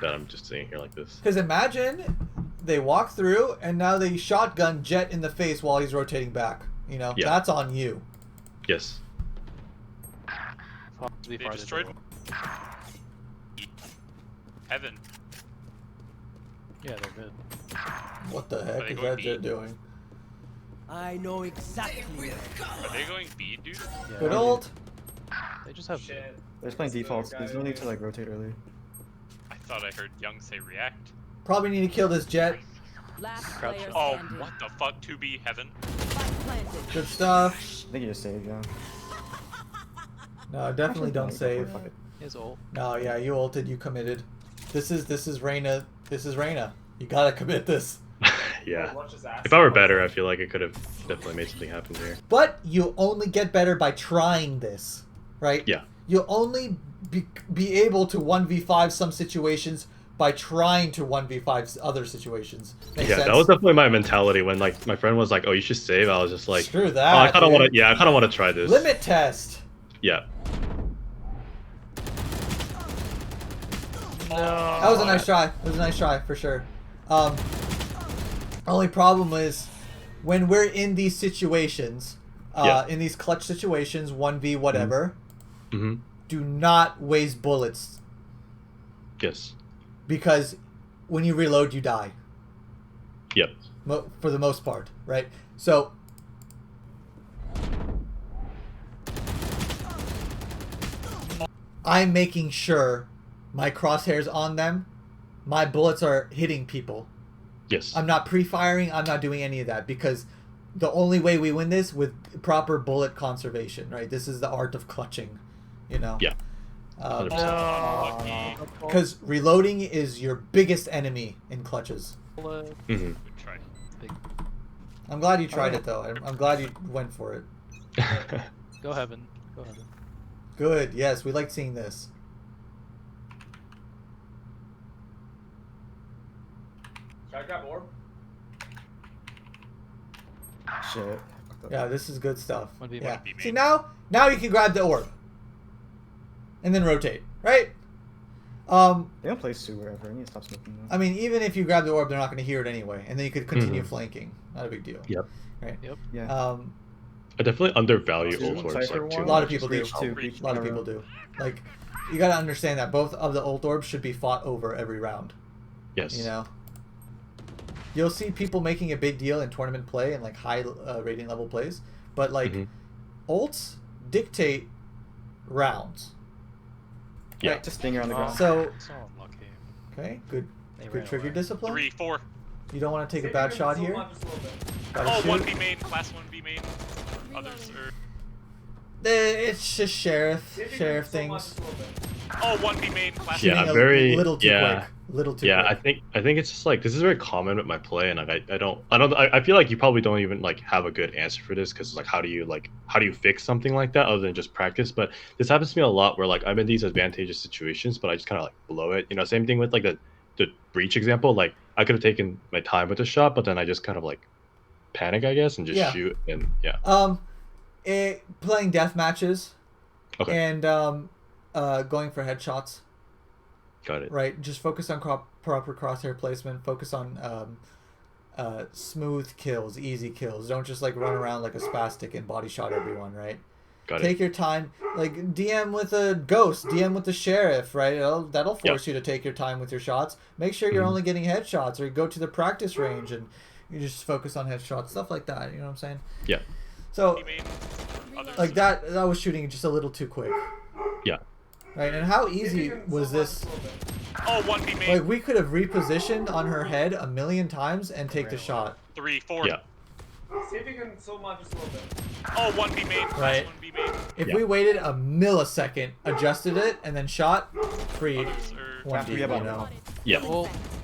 that I'm just sitting here like this. Because imagine they walk through and now they shotgun Jet in the face while he's rotating back. You know, Yeah. that's on you. Yes. To be They farther destroyed though. Heaven. Yeah, they're good. What the Are heck they is going that B? Jet doing? I know exactly where. Are they going B, dude? Yeah, Good old. They just have. Shit. They're just playing This defaults. other There's guy no need over to like rotate early. I thought I heard Young say react. Probably need to kill this Jet. Last Crouch. player Oh, standing. what the fuck? 2B Heaven. Spike planted. Good stuff. I think you just save, yeah. No, definitely don't Go for it, save. fuck it. His ult. No, yeah, you ulted, you committed. This is Reyna. This is Reyna. You gotta commit this. Yeah. Watch his ass. If I were better, I feel like I could have definitely made something happen here. But you only get better by trying this, right? Yeah. You'll only be able to 1v5 some situations by trying to 1v5 other situations. Make Yeah, sense? that was definitely my mentality when like my friend was like, "Oh, you should save." I was just like, Screw "Oh, that. I kind of dude. want to. Yeah, I kind of want to try this." Limit test. Yeah. That was a nice try. It was a nice try for sure. Only problem is when we're in these situations, Yeah. in these clutch situations, 1v whatever, Mm-hmm. do not waste bullets Yes. because when you reload, you die. Yep. For the most part, right? So I'm making sure my crosshairs on them, my bullets are hitting people. Yes. I'm not pre-firing, I'm not doing any of that because the only way we win this with proper bullet conservation, right? This is the art of clutching, you know? Yeah. 100%. Lucky. Because reloading is your biggest enemy in clutches. Bullet. Mm-hmm. Good try. Big. I'm glad you tried it though. I'm glad you went for it. Go heaven. Go heaven. Good. Yes, we like seeing this. Should I grab orb? Shit. Yeah, this is good stuff. 1v1. Yeah. 1v1. See now you can grab the orb, and then rotate, right? They don't play Sue wherever. I need to stop smoking them. I mean, even if you grab the orb, they're not going to hear it anyway, and then you could continue Mhm. flanking. Not a big deal. Yep. Right. Yeah. I I definitely undervalue Two, ult orbs Cypher like too one. A lot much. of people do. Breach two, Breach. A lot of people do. Like, you got to understand that both of the ult orbs should be fought over every round. Yes. You know. You'll see people making a big deal in tournament play and like high rating level plays, but like Mhm. ults dictate rounds. Yeah. Right? Just stinger on the ground. So So unlucky. okay, good They good ran trigger away. discipline. 3, 4. You don't want to take a Saving bad him shot so here. much, just a little bit. Gotta Oh, shoot. 1B main. Class 1B main. Others are. It's just sheriff Saving him sheriff so things. much, just a little bit. Oh, 1B main. Class Yeah, Shooting a very- little too yeah. quick. Little too Yeah, quick. I think it's just like this is very common with my play, and like I feel like you probably don't even like have a good answer for this because like how do you fix something like that other than just practice? But this happens to me a lot where like I'm in these advantageous situations, but I just kind of like blow it. You know, same thing with like the breach example. Like I could have taken my time with the shot, but then I just kind of like panic, I guess, and just Yeah. shoot, and yeah. Playing death matches Okay, and going for headshots. got it. Right, just focus on proper crosshair placement. Focus on smooth kills, easy kills. Don't just like run around like a spastic and body shot everyone. Right. Got Take it. your time. Like DM with a ghost, DM with the sheriff. Right. That'll force you to take your time with your shots. Make sure you're Mhm. only getting headshots, or go to the practice range and you just focus on headshots, stuff like that. You know what I'm saying? Yeah. So 1B main. Others like are- that was shooting just a little too quick. Yeah. Right. And how easy Saving him was so much, this? just a little bit. Oh, 1B main. Like we could have repositioned on her head a million times and take the shot. 3, 4. Yeah. Saving him so much, just a little bit. Oh, 1B main. Class Right. 1B main. If Yeah. we waited a millisecond, adjusted it, and then shot, free Others are. 1D, you Yeah, but- know. Yeah. Well,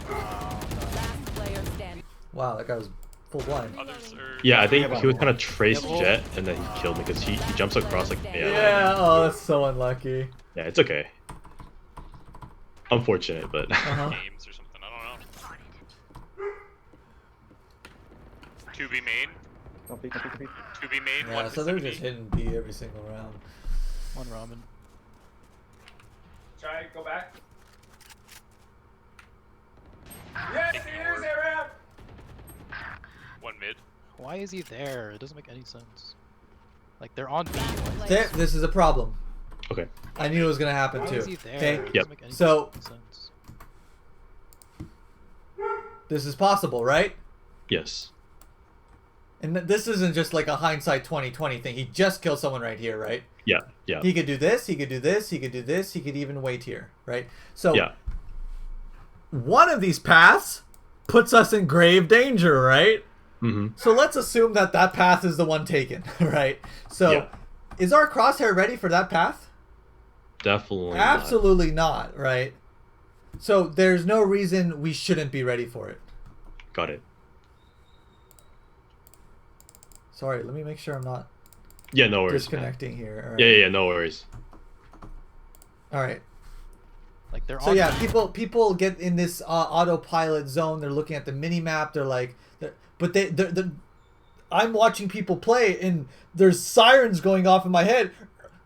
Last player standing. Wow, that guy was full blind. Others are. Yeah, I think Yeah, he was kind of trace Yeah, well- Jet, and then he killed me because he jumps across like Yeah, oh, that's so unlucky. Yeah, it's okay. Unfortunate, but Uh-huh. Games or something. I don't know. 2B main. Don't peek, don't peek, don't peek. 2B main. Yeah, One so they're vicinity. just hitting B every single round. One ramen. Try go back. Yes, here's a wrap. One mid. Why is he there? It doesn't make any sense. Like they're on B. Okay, this is a problem. Okay. I knew it was gonna happen Why too. is he there? Okay, It doesn't Yep. make any So- sense. this is possible, right? Yes. And this isn't just like a hindsight 2020 thing. He just killed someone right here, right? Yeah. Yeah. He could do this, he could do this, he could do this, he could even wait here, right? So Yeah. one of these paths puts us in grave danger, right? Mm-hmm. So let's assume that that path is the one taken, right? So Yeah. is our crosshair ready for that path? Definitely. Absolutely not, right? So there's no reason we shouldn't be ready for it. Not. Got it. Sorry, let me make sure I'm not Yeah. No worries. man. disconnecting here. All right. Yeah. No worries. All right. Like they're So on yeah, B. people get in this autopilot zone. They're looking at the mini map. They're like, I'm watching people play, and there's sirens going off in my head,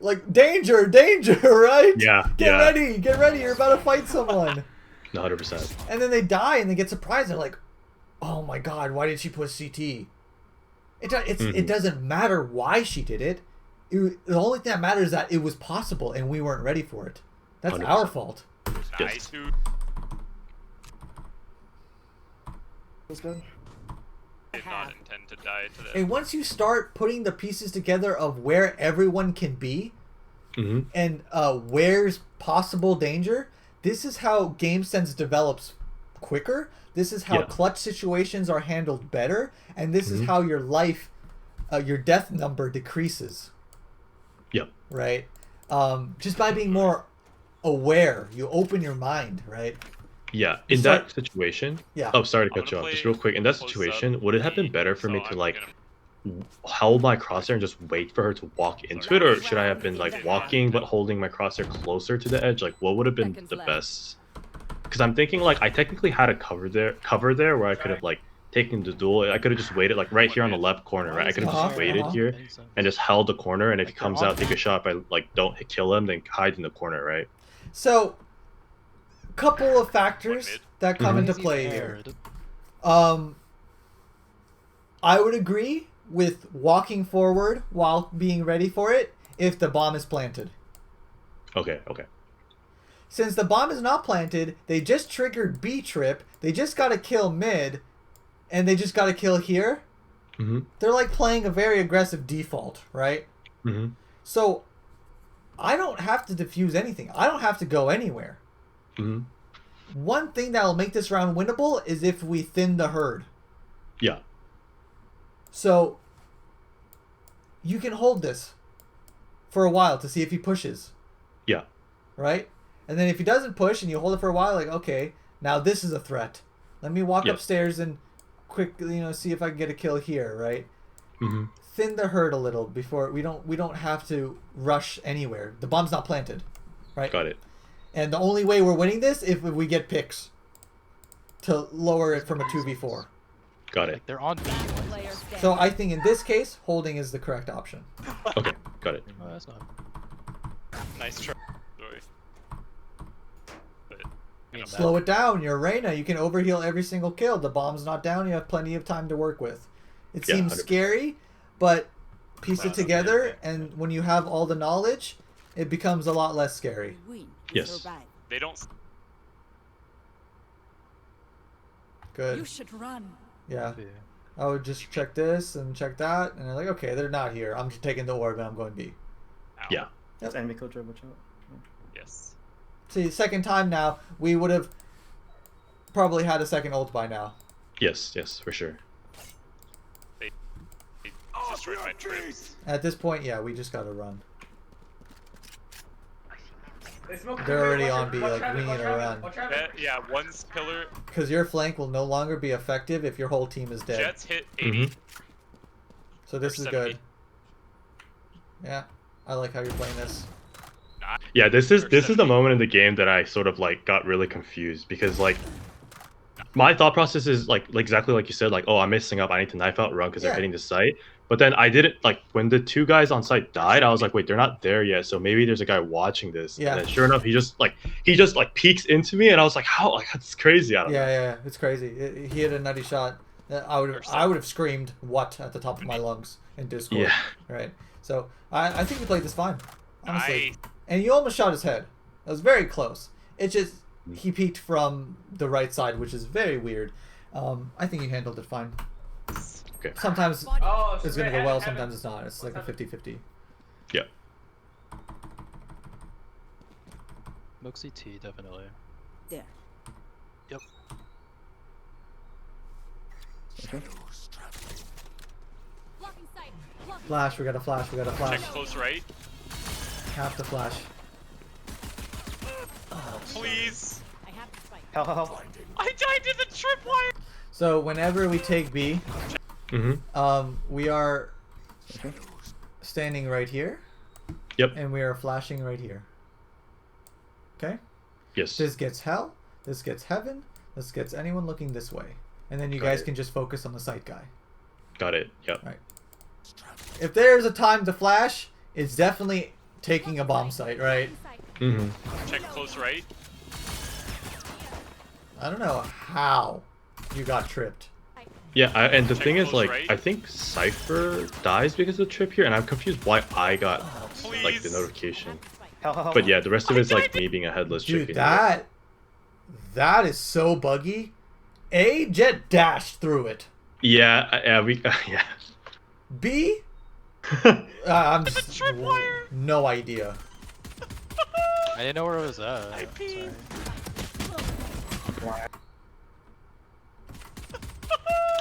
like danger, danger, right? Yeah. Get yeah. ready, get ready. You're about to fight someone. 100%. And then they die, and they get surprised. They're like, oh my god, why did she push CT? It doesn't matter why she did it. The only thing that matters is that it was possible, and we weren't ready for it. That's 100%. our fault. Yes. Nice, dude. Feels good. Did not intend to die to that. And once you start putting the pieces together of where everyone can be Mm-hmm. and where's possible danger, this is how game sense develops quicker. This is how Yeah. clutch situations are handled better, and this is Mhm. how your life, your death number decreases. Yep. Right? Just by being more aware, you open your mind, right? Yeah. In start- that situation. Yeah. Oh, sorry to I'm cut you gonna off. Just play real quick. In that close situation, up would it have been B, better for me so to I'm like gonna- hold my crosshair and just wait for her to walk into it, or should I have been like walking but holding my crosshair closer to the edge? Like, what would have been Seconds the left. best? Because I'm thinking like I technically had a cover there where I could have like taken the duel. I could have just waited like right here on the left corner, right? I could have Uh-huh, just waited uh-huh. here Any sense. and just held the corner, and if he Like, they're comes on out, take a shot. If I like don't kill him, then hide in the corner, right? So, couple of factors mid. that come Why into is he play there? here. It doesn't- I would agree with walking forward while being ready for it if the bomb is planted. Okay. Okay. Since the bomb is not planted, they just triggered B trip, they just got to kill mid, and they just got to kill here. Mm-hmm. They're like playing a very aggressive default, right? Mm-hmm. So, I don't have to defuse anything. I don't have to go anywhere. Mm-hmm. One thing that will make this round winnable is if we thin the herd. Yeah. So, you can hold this for a while to see if he pushes, Yeah. right? And then if he doesn't push and you hold it for a while, like, okay, now this is a threat. Let me walk Yeah. upstairs and quickly, see if I can get a kill here, right? Mm-hmm. Thin the herd a little before we don't have to rush anywhere. The bomb's not planted, right? Got it. And the only way we're winning this if we get picks to lower it from a 2v4. Got it. Like they're on B. Player standing. So I think in this case, holding is the correct option. Okay. Got it. Oh, that's not. Nice try. Sorry. But, you know, Slow it down. You're Reyna. You can overheal every single kill. The bomb's not down. You have plenty of time to work with. It Yeah, seems 100%. scary, but piece it Wow. together, and when you have all the knowledge, it becomes a lot less scary. Win. Yes. Survive. they don't. Good. You should run. Yeah. Yeah. I would just check this and check that, and they're like, okay, they're not here. I'm just taking the orb and I'm going B. Ow. Yeah. That's enemy killjoy, watch out. Yes. See, second time now, we would have probably had a second ult by now. Yes. Yes. For sure. They destroyed my trips. At this point, yeah, we just gotta run. They smoke They're already watch on B, watch like, traffic, we need watch to traffic, run. watch traffic. Yeah, one's pillar. Because your flank will no longer be effective if your whole team is dead. Jets hit 80. Mhm. So this or is 70. good. Yeah, I like how you're playing this. Not Yeah. This is or the 70. moment in the game that I sort of like got really confused because like my thought process is like exactly like you said, like, oh, I'm messing up. I need to knife out run because Yeah. they're hitting the site. But then I didn't like when the two guys on site died. I was like, wait, they're not there yet. So maybe there's a guy watching this. Yeah. And then sure enough, he just like peeks into me, and I was like, how? Like that's crazy. I don't know. Yeah, it's crazy. He hit a nutty shot. I would have screamed "what" at the top of my lungs in Discord. Yeah. Right. So I think we played this fine, honestly. Nice. And you almost shot his head. That was very close. It just he peeked from the right side, which is very weird. I think you handled it fine. Okay. Sometimes Oh, it's so gonna they go well, haven't- sometimes it's not. It's like a 50-50. Yeah. Moxie T, definitely. There. Yep. Okay. Flash, we got a flash, we got a flash. Check close right. Have to flash. Please. I have to fight. Hell. I died to the tripwire. So whenever we take B, Mm-hmm. we are Okay. standing right here. Yep. And we are flashing right here. Okay? Yes. This gets hell, this gets heaven, this gets anyone looking this way. And then you Got guys it. can just focus on the sight guy. Got it. Yep. Right. If there's a time to flash, it's definitely taking a bomb site, right? Mm-hmm. Check close right. I don't know how you got tripped. Yeah, and the Check thing is, close like, right. I think Cypher dies because of the trip here, and I'm confused why I got like the Please. notification. Hell. But yeah, the rest of it's like me being a headless Dude, chicken. that is so buggy. A, Jet dashed through it. Yeah, we yeah. B, I'm just tripwire. no idea. I didn't know where it was at. I peed. Sorry.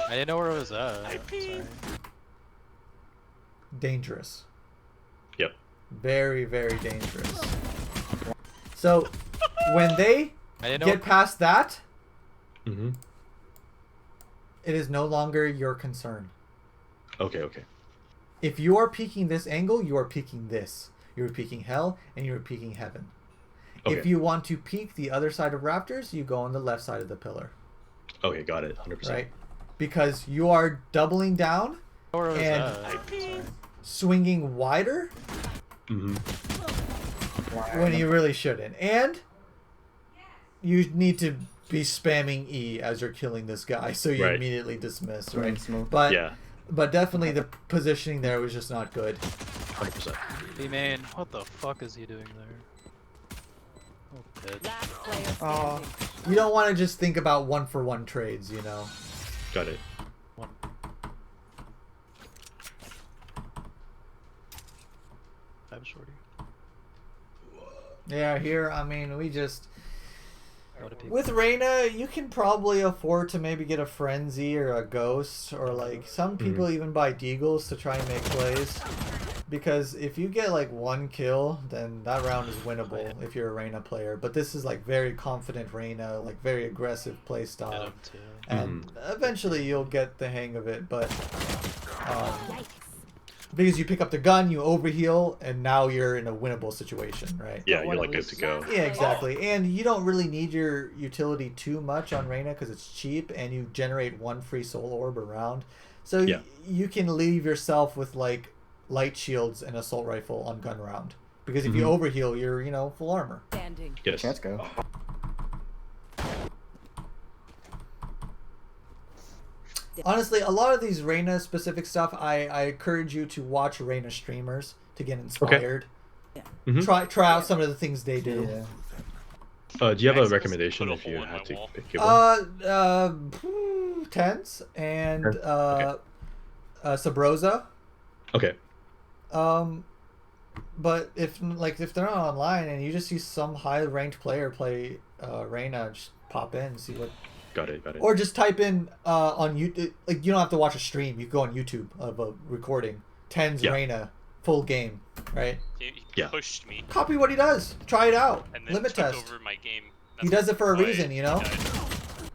I didn't know where it was at. I peed. Sorry. Dangerous. Yep. Very, very dangerous. So, when they I didn't know. get past that, Mm-hmm. it is no longer your concern. Okay. Okay. If you are peeking this angle, you are peeking this. You're peeking hell, and you're peeking heaven. If Okay. you want to peek the other side of raptors, you go on the left side of the pillar, Okay. Got it. 100%. right? Because you are doubling down, Where it was and- at. Sorry. swinging wider Mm-hmm. when you really shouldn't. And you need to be spamming E as you're killing this guy, so you Right. immediately dismiss, Right. right? Smoke. But Yeah. but definitely the positioning there was just not good. 100%. B-main, what the fuck is he doing there? Oh, bitch. Last player Oh. standing. You don't want to just think about one-for-one trades, you know? Got it. One. I'm shorty. Yeah, here, I mean, we just... What a peek. With Reyna, you can probably afford to maybe get a Frenzy or a Ghost, or like some people even buy Deagles to try and make plays. Because if you get like one kill, then that round is winnable if you're a Reyna player. But this is like very confident Reyna, like very aggressive Get playstyle. him too. And eventually you'll get the hang of it, but Yikes. because you pick up the gun, you overheal, and now you're in a winnable situation, right? Yeah, One you're at like good least. to go. Yeah, exactly. And you don't really need your utility too much on Reyna because it's cheap and you generate one free soul orb around. So Yeah. you can leave yourself with like light shields and assault rifle on gun round. Because if you overheal, you're, full armor. Standing. Yes. Let's go. Honestly, a lot of these Reyna specific stuff, I encourage you to watch Reyna streamers to get inspired. Mhm. Try out some of the things they do. Yeah. Do you have a Max, recommendation put a if you hole in had my to wall. give one? Tens and Okay. Sabrosa. Okay. But if they're not online and you just see some high ranked player play Reyna, just pop in, see what, Got it. or just type in on YouTube. Like you don't have to watch a stream. You can go on YouTube of a recording. Tens Yeah. Reyna full game, right? He Yeah. pushed me Copy what he does. Try it out. and then Limit took test. over my game. He does it for a why reason, you know? he died.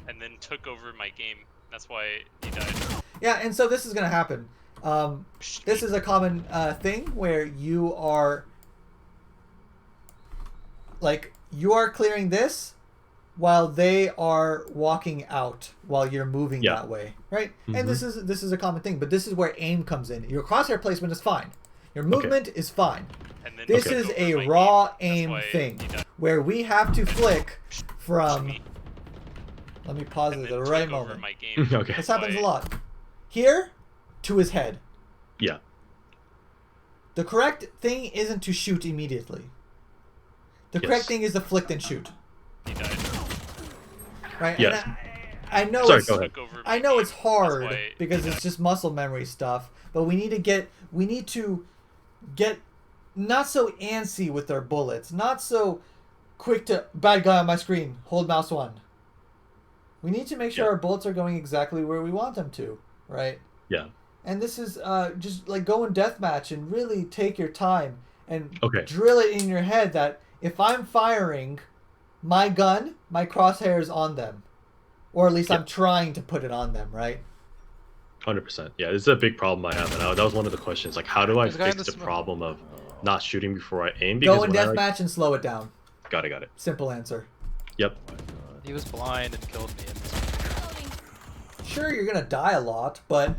And then took over my game. That's why he died. Yeah, and so this is gonna happen. This is a common thing where you are clearing this, while they are walking out while you're moving Yeah. that way, right? Mhm. And this is a common thing, but this is where aim comes in. Your crosshair placement is fine. Your movement is fine. And then This you is took a over my raw game. That's aim why thing you died where we have to flick to from. me. Let me pause And it then at the took right over moment. my game. Okay. This happens a Why- lot. Here to his head. Yeah. The correct thing isn't to shoot immediately. The correct Yes. thing is to flick and shoot. He died. Right? Yes. And I know Sorry, it's go ahead. Took over I my know game. it's hard That's why because he it's died. just muscle memory stuff, but we need to get not so antsy with our bullets, not so quick to bad guy on my screen, hold mouse 1. We need to make sure Yeah. our bullets are going exactly where we want them to, right? Yeah. And this is just like go in deathmatch and really take your time and Okay. drill it in your head that if I'm firing my gun, my crosshair is on them. Or at least Yeah. I'm trying to put it on them, right? 100%. Yeah, this is a big problem I have, and that was one of the questions. Like, how do I There's a guy in fix the the smoke. problem of not shooting before I aim? Go in when I, like- deathmatch and slow it down. Got it. Simple answer. Yep. He was blind and killed me. Sure, you're gonna die a lot, but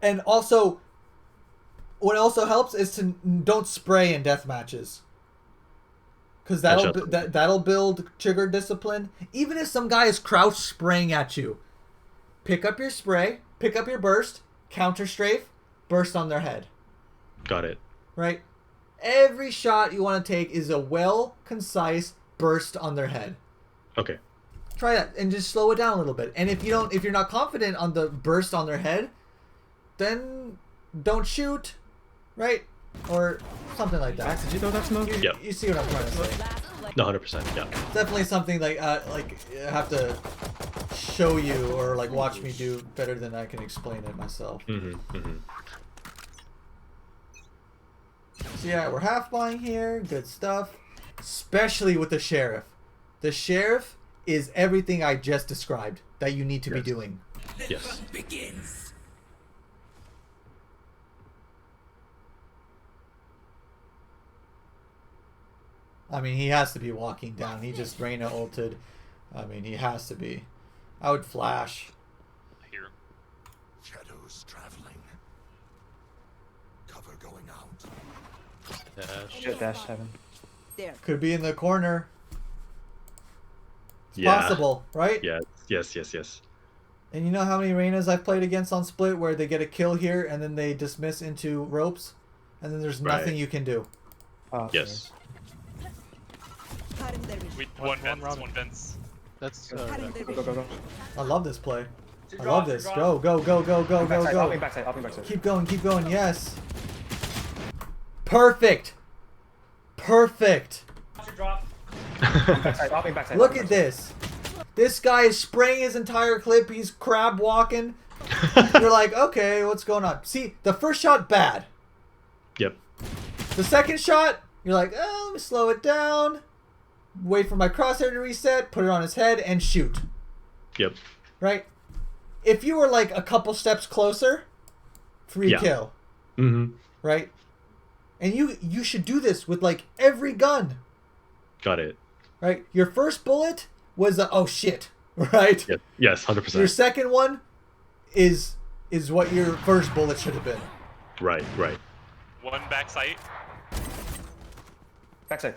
and also what also helps is to don't spray in death matches. Because Gotcha. that'll build trigger discipline. Even if some guy is crouched spraying at you, pick up your spray, pick up your burst, counter strafe, burst on their head. Got it. Right? Every shot you want to take is a well concise burst on their head. Okay. Try that and just slow it down a little bit. And if you're not confident on the burst on their head, then don't shoot, right? Or something like that. Max, did you throw that smoke? You, Yep. you see what I'm trying to say? Last play. No, 100%. Yeah. Definitely something like I have to show you or like watch me do better than I can explain it myself. So yeah, we're half buying here. Good stuff. Especially with the sheriff. The sheriff is everything I just described that you need to be Yes. doing. Yes. I mean, he has to be walking down. He just Reyna ulted. I mean, he has to be. I would flash. Here. Shadows traveling. Cover going out. Dash. Shit, dash 7. There. Could be in the corner. It's Yeah. possible, right? Yeah. Yes. And you know how many Reynas I've played against on split where they get a kill here and then they dismiss into ropes? And then there's nothing Right. you can do. Oh, Yes. Cutting their vision. We One one vents. Robin. One vents. That's Cutting their Go, go, go, vision. go. I love this play. She I dropped, love she this. dropped. Go, go, go, go, go, go, Backside, go. hopping backside, hopping backside. Keep going, yes. Perfect. Perfect. She dropped. Backside, hopping backside. Look hopping at backside. this. This guy is spraying his entire clip. He's crab walking. You're like, okay, what's going on? See, the first shot, bad. Yep. The second shot, you're like, oh, let me slow it down. Wait for my crosshair to reset, put it on his head, and shoot. Yep. Right? If you were like a couple steps closer, free Yeah. kill. Right? And you should do this with like every gun. Got it. Right? Your first bullet was a, oh shit. Right? Yes. Your 100%. second one is what your first bullet should have been. Right. One backside. Backside.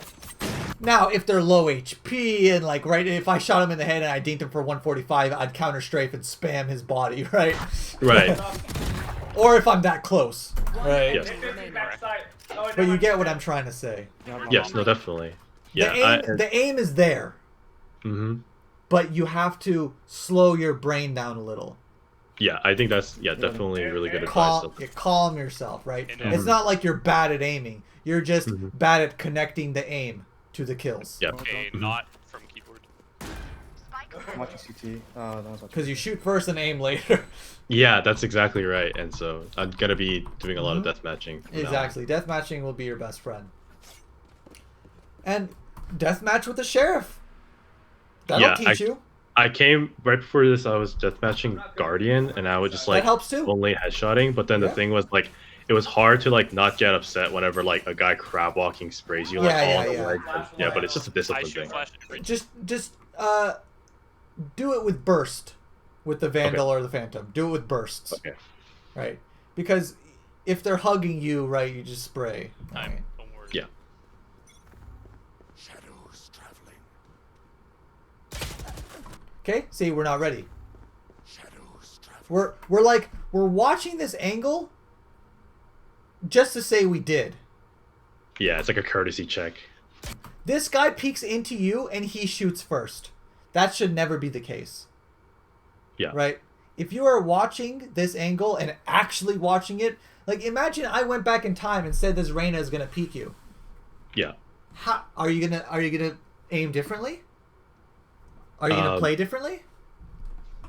Now, if they're low HP and like right, if I shot him in the head and I dinked him for 145, I'd counter strafe and spam his body, right? Right. Or if I'm that close, right? Yes. 50 backside. Oh, But never you mind. get what I'm trying to say. Yes. No, definitely. Yeah. The aim is there, Mm-hmm. but you have to slow your brain down a little. Yeah. I think that's definitely really good advice. Calm yourself, right? And, It's not like you're bad at aiming. You're just Mhm. bad at connecting the aim to the kills. Yeah. Okay, not from keyboard. I'm watching CT. Oh, that was watching. Because you shoot first and aim later. Yeah, that's exactly right. And so I'm gonna be doing a lot of death matching. from now on. Exactly. Deathmatching will be your best friend. And deathmatch with the sheriff. That'll Yeah, teach you. I came right before this. I was deathmatching Guardian, and I would just That like helps too. only headshotting. But then Yeah. the thing was like, it was hard to like not get upset whenever like a guy crab walking sprays you like Yeah, all yeah, in the yeah. leg. Yeah, but it's just a I discipline shoot thing. flash every Just do it with burst, with the Vandal or the Phantom. Do it with bursts, Okay. right? Because if they're hugging you, right, you just spray. time. Right? Don't worry. Yeah. Shadows traveling. Okay. See, we're not ready. Shadows traveling. We're watching this angle just to say we did. Yeah, it's like a courtesy check. This guy peeks into you and he shoots first. That should never be the case. Yeah. Right? If you are watching this angle and actually watching it, like imagine I went back in time and said this Reyna is gonna peek you. Yeah. How are you gonna aim differently? Are you gonna play differently?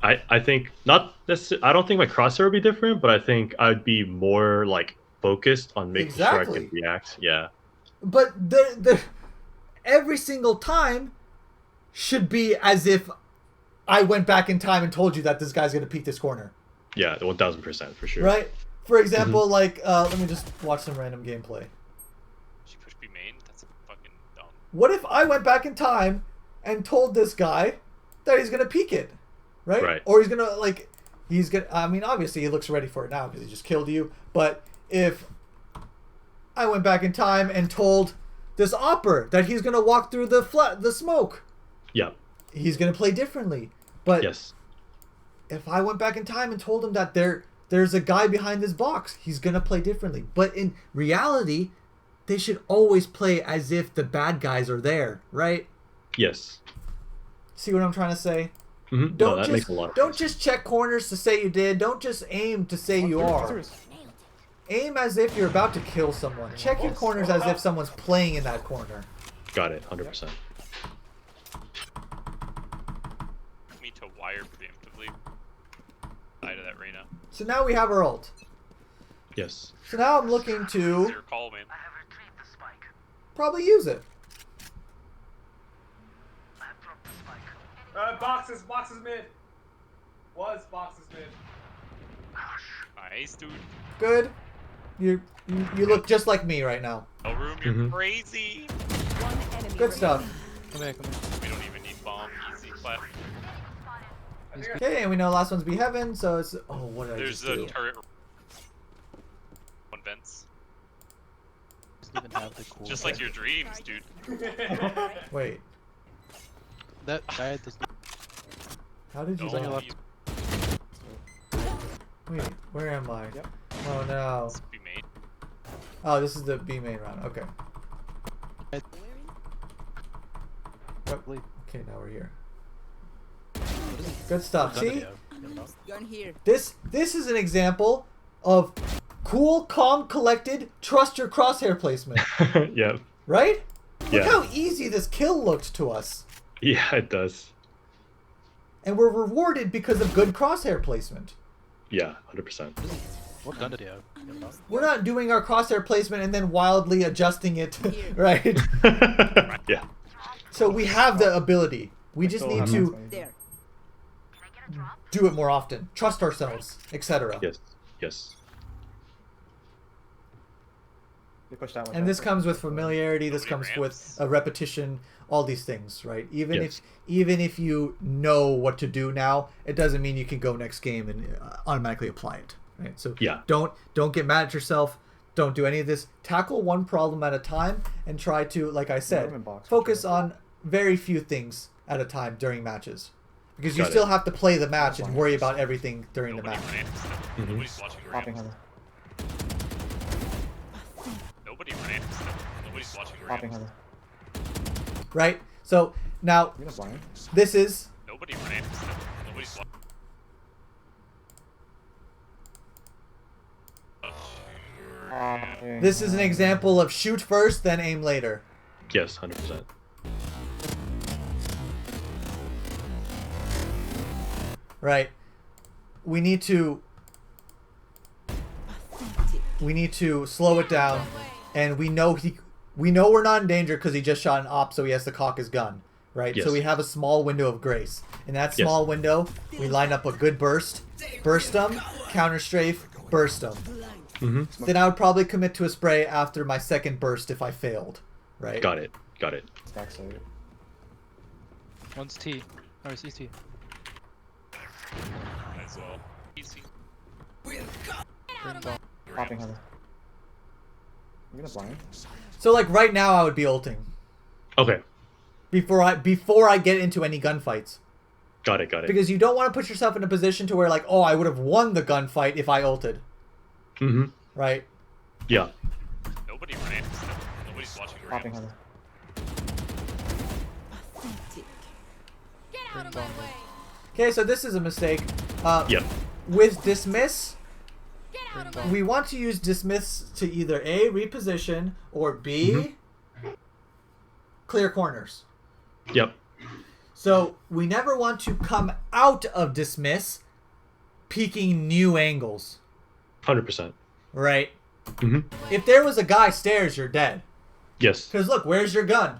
I think not necessarily. I don't think my crosshair would be different, but I think I'd be more like focused on making sure I Exactly. can react. Yeah. But every single time should be as if I went back in time and told you that this guy's gonna peek this corner. Yeah, 1000% for sure. Right? For example, like let me just watch some random gameplay. She pushed B main. That's fucking dumb. What if I went back in time and told this guy that he's gonna peek it, right? Right. Or he's gonna. I mean, obviously he looks ready for it now because he just killed you. But if I went back in time and told this Opper that he's gonna walk through the smoke, Yeah. he's gonna play differently. But Yes. if I went back in time and told him that there's a guy behind this box, he's gonna play differently. But in reality, they should always play as if the bad guys are there, right? Yes. See what I'm trying to say? Mm-hmm. No, that makes a lot of Don't sense. just check corners to say you did. Don't just aim to say you are. Serious. Aim as if you're about to kill someone. Check your corners as if someone's playing in that corner. Got it. 100%. Me to wire preemptively. Die to that Reyna. So now we have our ult. Yes. So now I'm looking It's to your call, man. probably use it. Boxes mid. Boxes mid. Nice, dude. Good. You look just like me right now. No room, you're Mhm. crazy. One enemy Good stuff. Come here, come here. We don't even need bomb. Easy clap. Okay, and we know last one's be heaven, so it's what did I There's just a do? turret. One vents. Doesn't even have the cool. Just like your dreams, dude. Wait, that guy does. how did you? on your No, left. you Wait, where am I? Yep. Oh no. be made. Oh, this is the B main round. Okay. Okay, now we're here. Good stuff. See, Gun here. this is an example of cool, calm, collected. Trust your crosshair placement, Yeah. right? Look Yeah. how easy this kill looked to us, Yeah, it does. and we're rewarded because of good crosshair placement. Yeah, 100%. What gun did he have? We're not doing our crosshair placement and then wildly adjusting it, right? Yeah. So we have the ability. We just Still need have to that There. do it more often, trust ourselves, etc. Yes. Yes. They pushed that one. And back. this comes with familiarity. This Nobody comes ramps. with a repetition. All these things, right? Yes. Even if you know what to do now, it doesn't mean you can go next game and automatically apply it, right? So Yeah. don't get mad at yourself. Don't do any of this. Tackle one problem at a time and try to, like I said, Room and box, focus for on very few things at a time during matches, because you Got it. still have to play the match and worry about everything during the Nobody match. ramps. Mhm. Nobody's watching Popping ramps. Heather. Nobody ramps. Nobody's watching Popping ramps. Heather. Right? So now You know blind. this is Nobody ramps. Nobody's watching. this is an example of shoot first, then aim later. Yes, 100%. Right? We need to slow it down, and we know we're not in danger because he just shot an op, so he has to cock his gun, right? Yes. So we have a small window of grace. In that Yes. small window, we line up a good burst, burst them, counter strafe, burst them. Mm-hmm. then I would probably commit to a spray after my second burst if I failed, right? Got it. Got it. Backside. One's T. Or CT. As well. Easy. Green bomb. Popping heaven. You gonna blind? So like right now I would be ulting Okay. before I get into any gunfights. Got it. Got it. Because you don't want to put yourself in a position to where like, oh, I would have won the gunfight if I ulted, Mm-hmm. right? Yeah. Nobody ramps. Nobody's watching Popping ramps. heaven. Pathetic. Green bomb. Okay, so this is a mistake. Yep. With dismiss, Green bomb. we want to use dismiss to either A, reposition, or B, clear corners. Yep. So we never want to come out of dismiss peeking new angles, 100%. right? Mm-hmm. If there was a guy stairs, you're dead. Yes. Because look, where's your gun?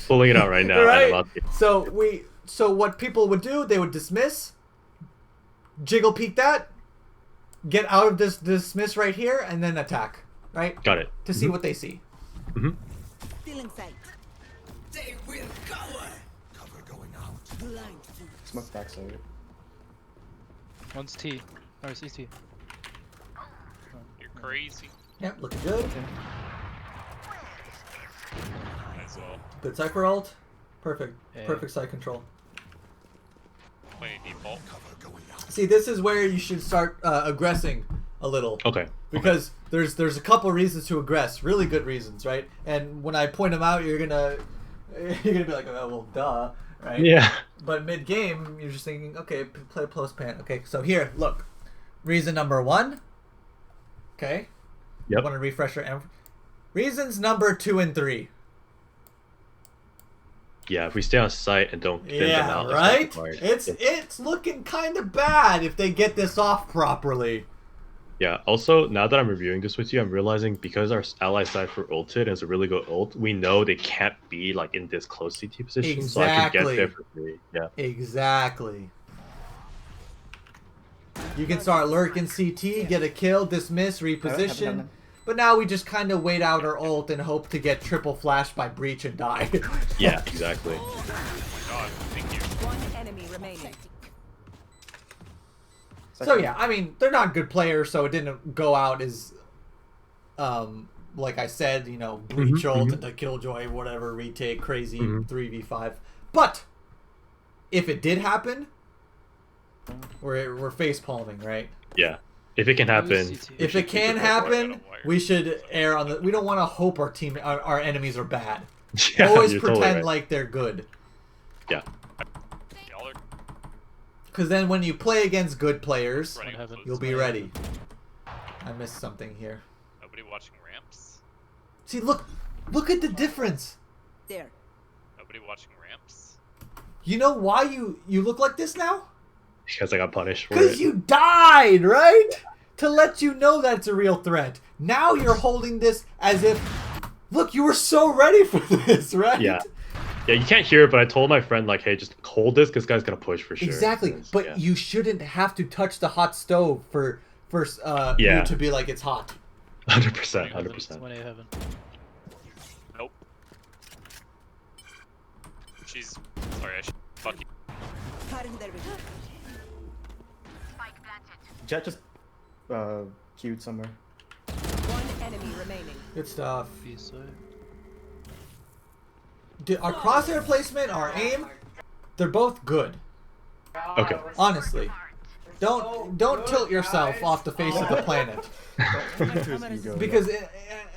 Pulling it out right now. Right? And I'm about to- So what people would do, they would dismiss, jiggle peek that, get out of this dismiss right here, and then attack, right? Got it. To see what they see. Mm-hmm. Still in sight. They will cover. Cover going out. Blind. Smoke backside. One's T. Or CT. You're crazy. Yep, looking good. As well. Good Cypher ult. Perfect. Yeah. Perfect side control. Playing default. Cover going out. See, this is where you should start aggressing a little. Okay. Because there's a couple reasons to aggress, really good reasons, right? And when I point them out, you're gonna be like, oh well, duh, right? Yeah. But mid game, you're just thinking, okay, play close pan. Okay, so here, look, reason number 1. Okay. Yep. Want to refresh your reasons number 2 and 3. Yeah. If we stay on site and don't thin them Yeah, out, right. that's not required. It's looking kind of bad if they get this off properly. Yeah. Also, now that I'm reviewing this with you, I'm realizing because our ally side for ulted and it's a really good ult, we know they can't be like in this close CT position, so I can Exactly. get there for free. Yeah. Exactly. You can start lurking CT, get a kill, dismiss, reposition. Heaven. But now we just kind of wait out our ult and hope to get triple flashed by breach and die. Yeah. Exactly. Oh my god, thank you. One enemy remaining. So yeah, I mean, they're not good players, so it didn't go out as, like I said, you know, breach ult into killjoy, whatever, retake, crazy 3v5. But if it did happen, we're face palming, right? Yeah. If it can happen. CT. we If should it keep can going for it. happen, we should err on the. We don't want to hope our enemies are bad. Yeah, Always you're pretend totally right. like they're good, Yeah. Y'all are because then when you play against good players, running Heaven. close. you'll be ready. I missed something here. Nobody watching ramps. See, look at the difference. There. Nobody watching ramps. You know why you look like this now? Because I got punished for Because it. you died, right? To let you know that's a real threat. Now you're holding this as if, look, you were so ready for this, right? Yeah. Yeah, you can't hear it, but I told my friend, like, hey, just hold this, because this guy's going to push for sure. Exactly. Because, But yeah. you shouldn't have to touch the hot stove for Yeah. you to be like, it's hot. 100%, Heaven. 100%. 1A heaven. Nope. She's sorry, I should fuck you. Cutting their vision. Jet just queued somewhere. One enemy remaining. Good stuff. B side. Our crosshair placement, our aim, they're both good. Okay. Honestly. Don't tilt yourself off the face of the planet. Feed to his ego. Because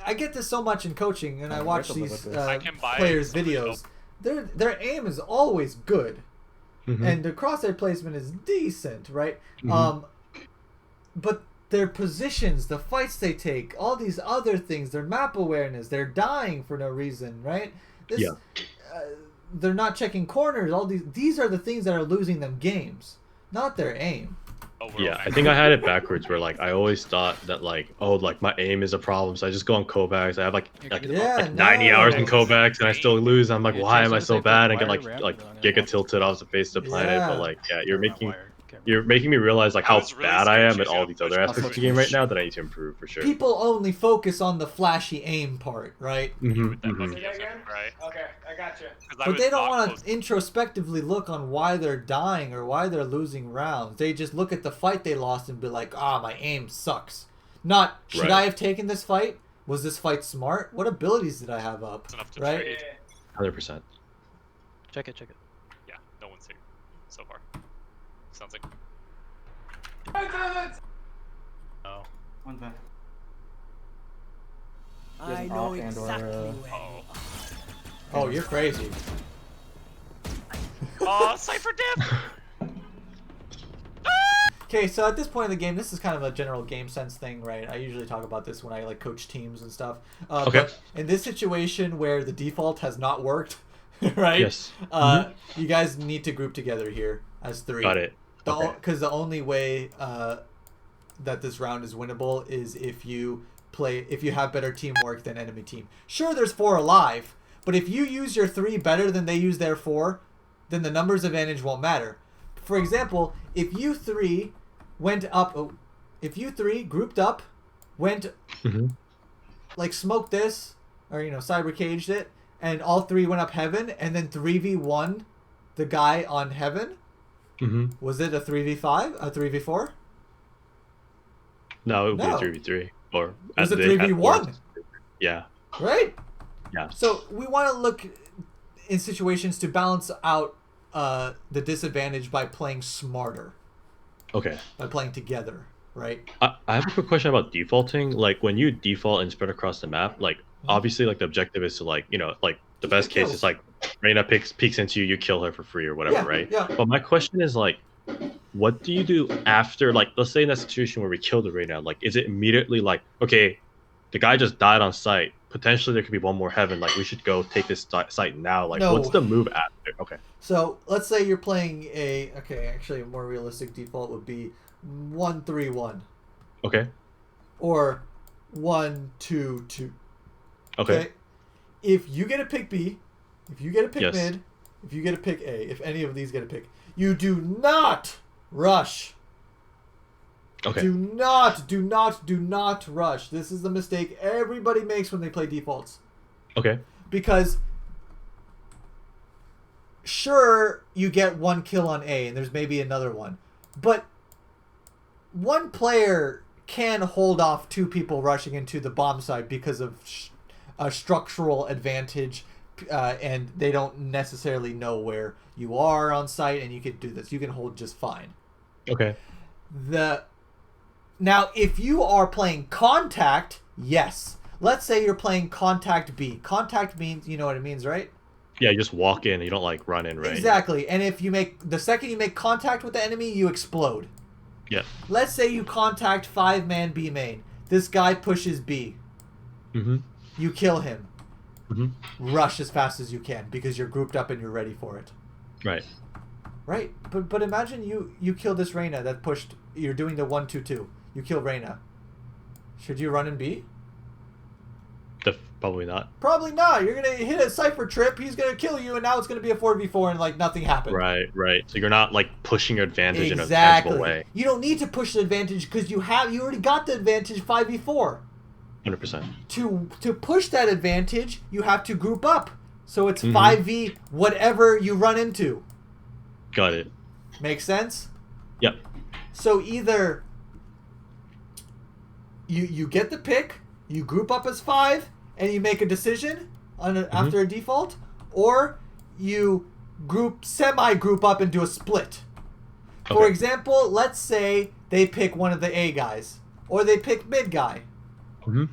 I get this so much in coaching, and I watch Ripple these with this. I can buy players' somebody videos. Their aim is always good, Mhm. and the crosshair placement is decent, right? Mhm. But their positions, the fights they take, all these other things, their map awareness, they're dying for no reason, right? This, Yeah. They're not checking corners. All these are the things that are losing them games, not their aim. Oh, we're Yeah, all I think I had it backwards where, like, I always thought that, like, oh, like, my aim is a problem, so I just go on Kovacs. I have, like Yeah, 90 hours in no. Kovacs, and I still lose. I'm like, Yeah, why am I Jason's so like, bad? And why get, are like ramp like on it? Giga tilted off the face of the planet. Yeah. But, like, yeah, you're making... Okay. You're making me realize like how was really bad I scared am she at was all gonna these push other me. aspects of the game right now that I need to improve for sure. People only focus on the flashy aim part, right? Mhm, That mhm. must Say be that a again? right? Okay, I got you. 'Cause I But was they don't not want close. to introspectively look on why they're dying or why they're losing rounds. They just look at the fight they lost and be like, "Ah, my aim sucks." Not, should Right. I have taken this fight? Was this fight smart? What abilities did I have up? It's enough to Right? trade. 100%. Check it, check it. Yeah, no one's here so far. Sounds like Oh. One back. I an know op and/or, exactly where oh. Oh, you're crazy. Oh, Cypher Dip! Okay, so at this point in the game, this is kind of a general game sense thing, right? I usually talk about this when I like coach teams and stuff. Okay. But in this situation where the default has not worked, right? Yes. You guys need to group together here as three. Got it. Okay. Because the only way that this round is winnable is if you have better teamwork than enemy team. Sure, there's 4 alive, but if you use your 3 better than they use their 4, then the numbers advantage won't matter. For example, if you 3 went up, if you 3 grouped up, went Mhm. like smoked this, or cyber caged it, and all 3 went up heaven, and then 3v1 the guy on heaven, Mhm. was it a 3v5, a 3v4? No, it would No. be a 3v3 or It was a at 3v1. worst. Yeah. Right? Yeah. So we want to look in situations to balance out the disadvantage by playing smarter, Okay. by playing together, right? I have a quick question about defaulting. Like when you default and spread across the map, like obviously like the objective is to like like the best get case is like Reyna peeks into you, you kill her for free or whatever, Yeah, right? yeah. But my question is like, what do you do after, like, let's say in that situation where we kill the Reyna, like, is it immediately like, okay, the guy just died on site, potentially there could be one more heaven, like we should go take this site now, like No. what's the move after? Okay. So let's say you're playing actually a more realistic default would be 1-3-1 Okay. or 1-2-2. Okay. If you get a pick B, if you get a pick Yes. mid, if you get a pick A, if any of these get a pick, you do not rush. Okay. Do not rush. This is the mistake everybody makes when they play defaults. Okay. Because sure, you get 1 kill on A and there's maybe another one. But one player can hold off 2 people rushing into the bomb site because of a structural advantage, and they don't necessarily know where you are on site, and you can do this. You can hold just fine. Okay. Now, if you are playing contact, yes. Let's say you're playing contact B. Contact means, you know what it means, right? Yeah, you just walk in, you don't like run in, right? Exactly. And if the second you make contact with the enemy, you explode. Yeah. Let's say you contact 5-man B main. This guy pushes B. Mm-hmm. You kill him. Mm-hmm. Rush as fast as you can because you're grouped up and you're ready for it. Right. Right? But imagine you kill this Reyna that pushed. You're doing the 1-2-2. You kill Reyna. Should you run in B? Probably not. Probably not. You're gonna hit a Cypher trip. He's gonna kill you, and now it's gonna be a 4v4, and like nothing happened. Right. So you're not like pushing your advantage in a Exactly. tangible way. You don't need to push the advantage because you already got the advantage 5v4. 100%. To push that advantage, you have to group up. So it's Mhm. 5v whatever you run into. Got it. Make sense? Yep. So either you get the pick, you group up as 5, and you make a decision after a default, or you semi-group up and do a split. For Okay. example, let's say they pick one of the A guys, or they pick mid guy. Mm-hmm.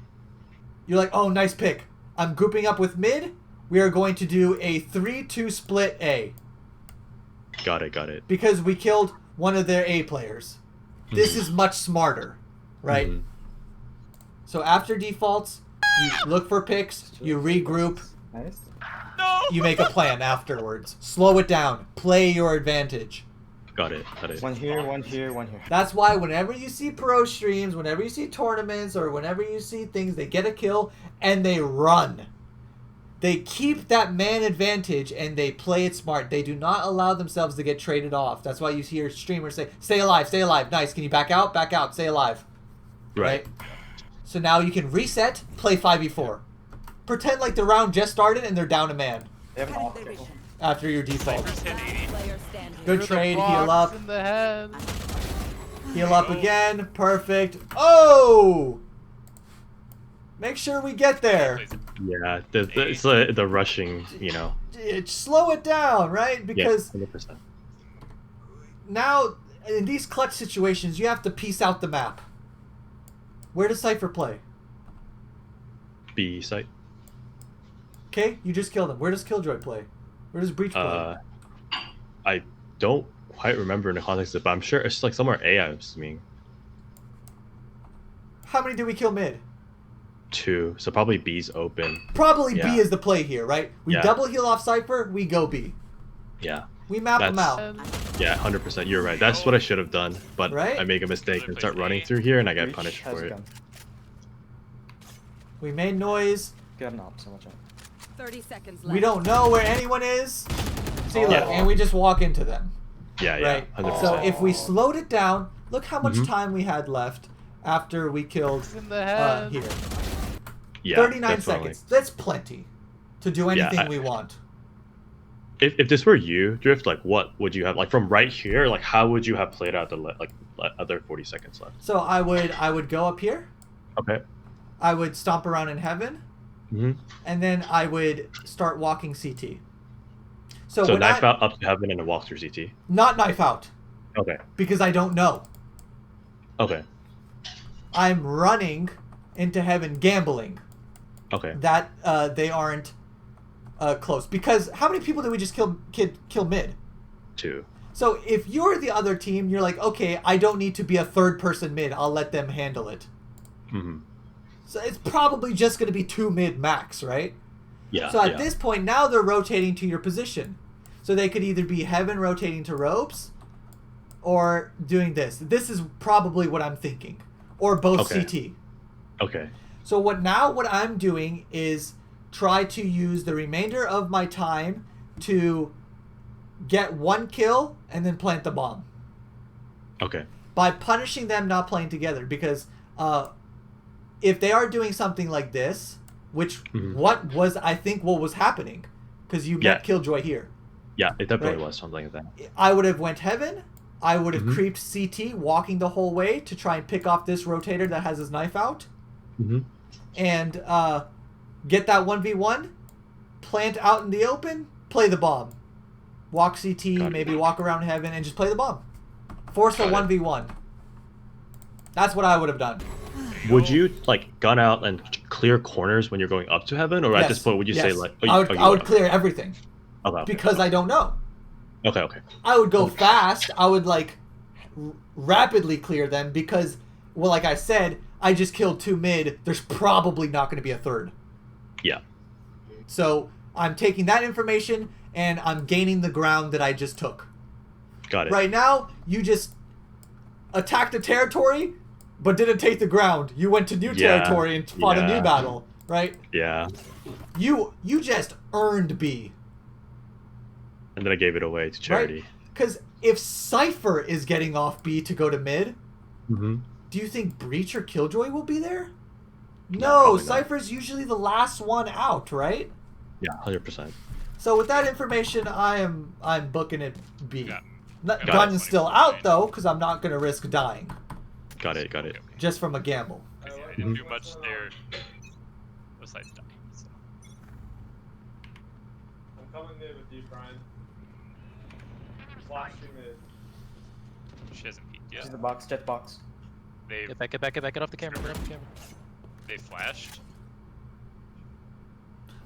You're like, oh, nice pick. I'm grouping up with mid. We are going to do a 3-2 split A. Got it. Because we killed one of their A players. This is much smarter, right? Mhm. So after defaults, you look for picks, you regroup, Nice. No! you make a plan afterwards. Slow it down. Play your advantage. Got it. One here, one here, one here. That's why whenever you see pro streams, whenever you see tournaments, or whenever you see things, they get a kill and they run. They keep that man advantage and they play it smart. They do not allow themselves to get traded off. That's why you hear streamers say, "Stay alive, stay alive." Nice. Can you back out? Back out. Stay alive. Right. So now you can reset, play 5v4. Pretend like the round just started and they're down a man They have an Cutting off their kill. vision. after your default. Snipers hit 80. Player standing. Good Through the trade, heal box up. in the head. Heal up again. Perfect. Oh! Make sure we get there. Yeah, it's the rushing, you know. Slow it down, right? Because yeah, 100%. now, in these clutch situations, you have to piece out the map. Where does Cypher play? B site. Okay, you just killed him. Where does Killjoy play? Where does Breach play? I don't quite remember in the context of it, but I'm sure it's like somewhere A, I'm assuming. How many did we kill mid? 2, so probably B's open. Probably Yeah. B is the play here, right? We Yeah. double heal off Cypher, we go B. Yeah, We map them That's- out. yeah, 100%. You're right. That's what I should have done, but Right? I make a mistake and start running through here, and I get Breach punished has for a it. gun. We made noise. Get an op, so watch out. 30 seconds left. We don't know where anyone is. See, look, Yeah. and we just walk into them. Yeah, yeah, Right. 100%. So if we slowed it down, look how much Mhm. time we had left after we killed In the head. here. yeah, 39 definitely. seconds. That's plenty to do Yeah, anything I- we want. If this were you, Drift, like what would you have like from right here? Like how would you have played out the other 40 seconds left? So I would go up here. Okay. I would stomp around in heaven, Mm-hmm. and then I would start walking CT. So, So when knife I, out up to heaven and a walk through CT. not knife out, Okay. because I don't know. Okay. I'm running into heaven, gambling Okay. that they aren't close. Because how many people did we just kill mid? 2. So if you're the other team, you're like, okay, I don't need to be a third person mid. I'll let them handle it. Mm-hmm. So it's probably just going to be 2 mid max, right? Yeah. So at yeah. this point, now they're rotating to your position. So they could either be heaven rotating to ropes or doing this. This is probably what I'm thinking. Or both Okay. CT. Okay. So what I'm doing is try to use the remainder of my time to get 1 kill and then plant the bomb. Okay. By punishing them not playing together. Because if they are doing something like this, which Mhm. what was happening, because you Yeah. met Killjoy here. Yeah, it definitely Right. was something like that. I would have went heaven. I would have Mhm. creeped CT, walking the whole way to try and pick off this rotator that has his knife out, Mm-hmm. and get that 1v1, plant out in the open, play the bomb, walk CT, Got it. maybe walk around heaven, and just play the bomb. Force a Got it. 1v1. That's what I would have done. Would you like gun out and clear corners when you're going up to heaven, or at Yes, this point would you say yes. like? I would, you I would clear everything Okay, okay. because I don't know. Okay. Okay. I would go fast. I would like rapidly clear them because, well, like I said, I just killed 2 mid. There's probably not going to be a third. Yeah. So I'm taking that information and I'm gaining the ground that I just took. Got it. Right now, you just attacked a territory, but didn't take the ground. You went to new Yeah, territory and fought a new yeah. battle, right? Yeah. You just earned B. And then I gave it away to charity. Because if Cypher is getting off B to go to mid, Mm-hmm. do you think Breach or Killjoy will be there? No, probably not. Cypher's usually the last one out, right? Yeah, 100%. So with that information, I'm booking it B. Yeah. Not- Got Gun's it. still out though, because I'm not gonna risk dying Got it. Got it. just from a gamble. I Mhm. didn't do much there besides dying. So. I'm coming mid with you, Brian. Flashing mid. She hasn't peeked She's yet. in the box, jet box. They Get back, get back, get back, get off the camera, get off the camera. they flashed.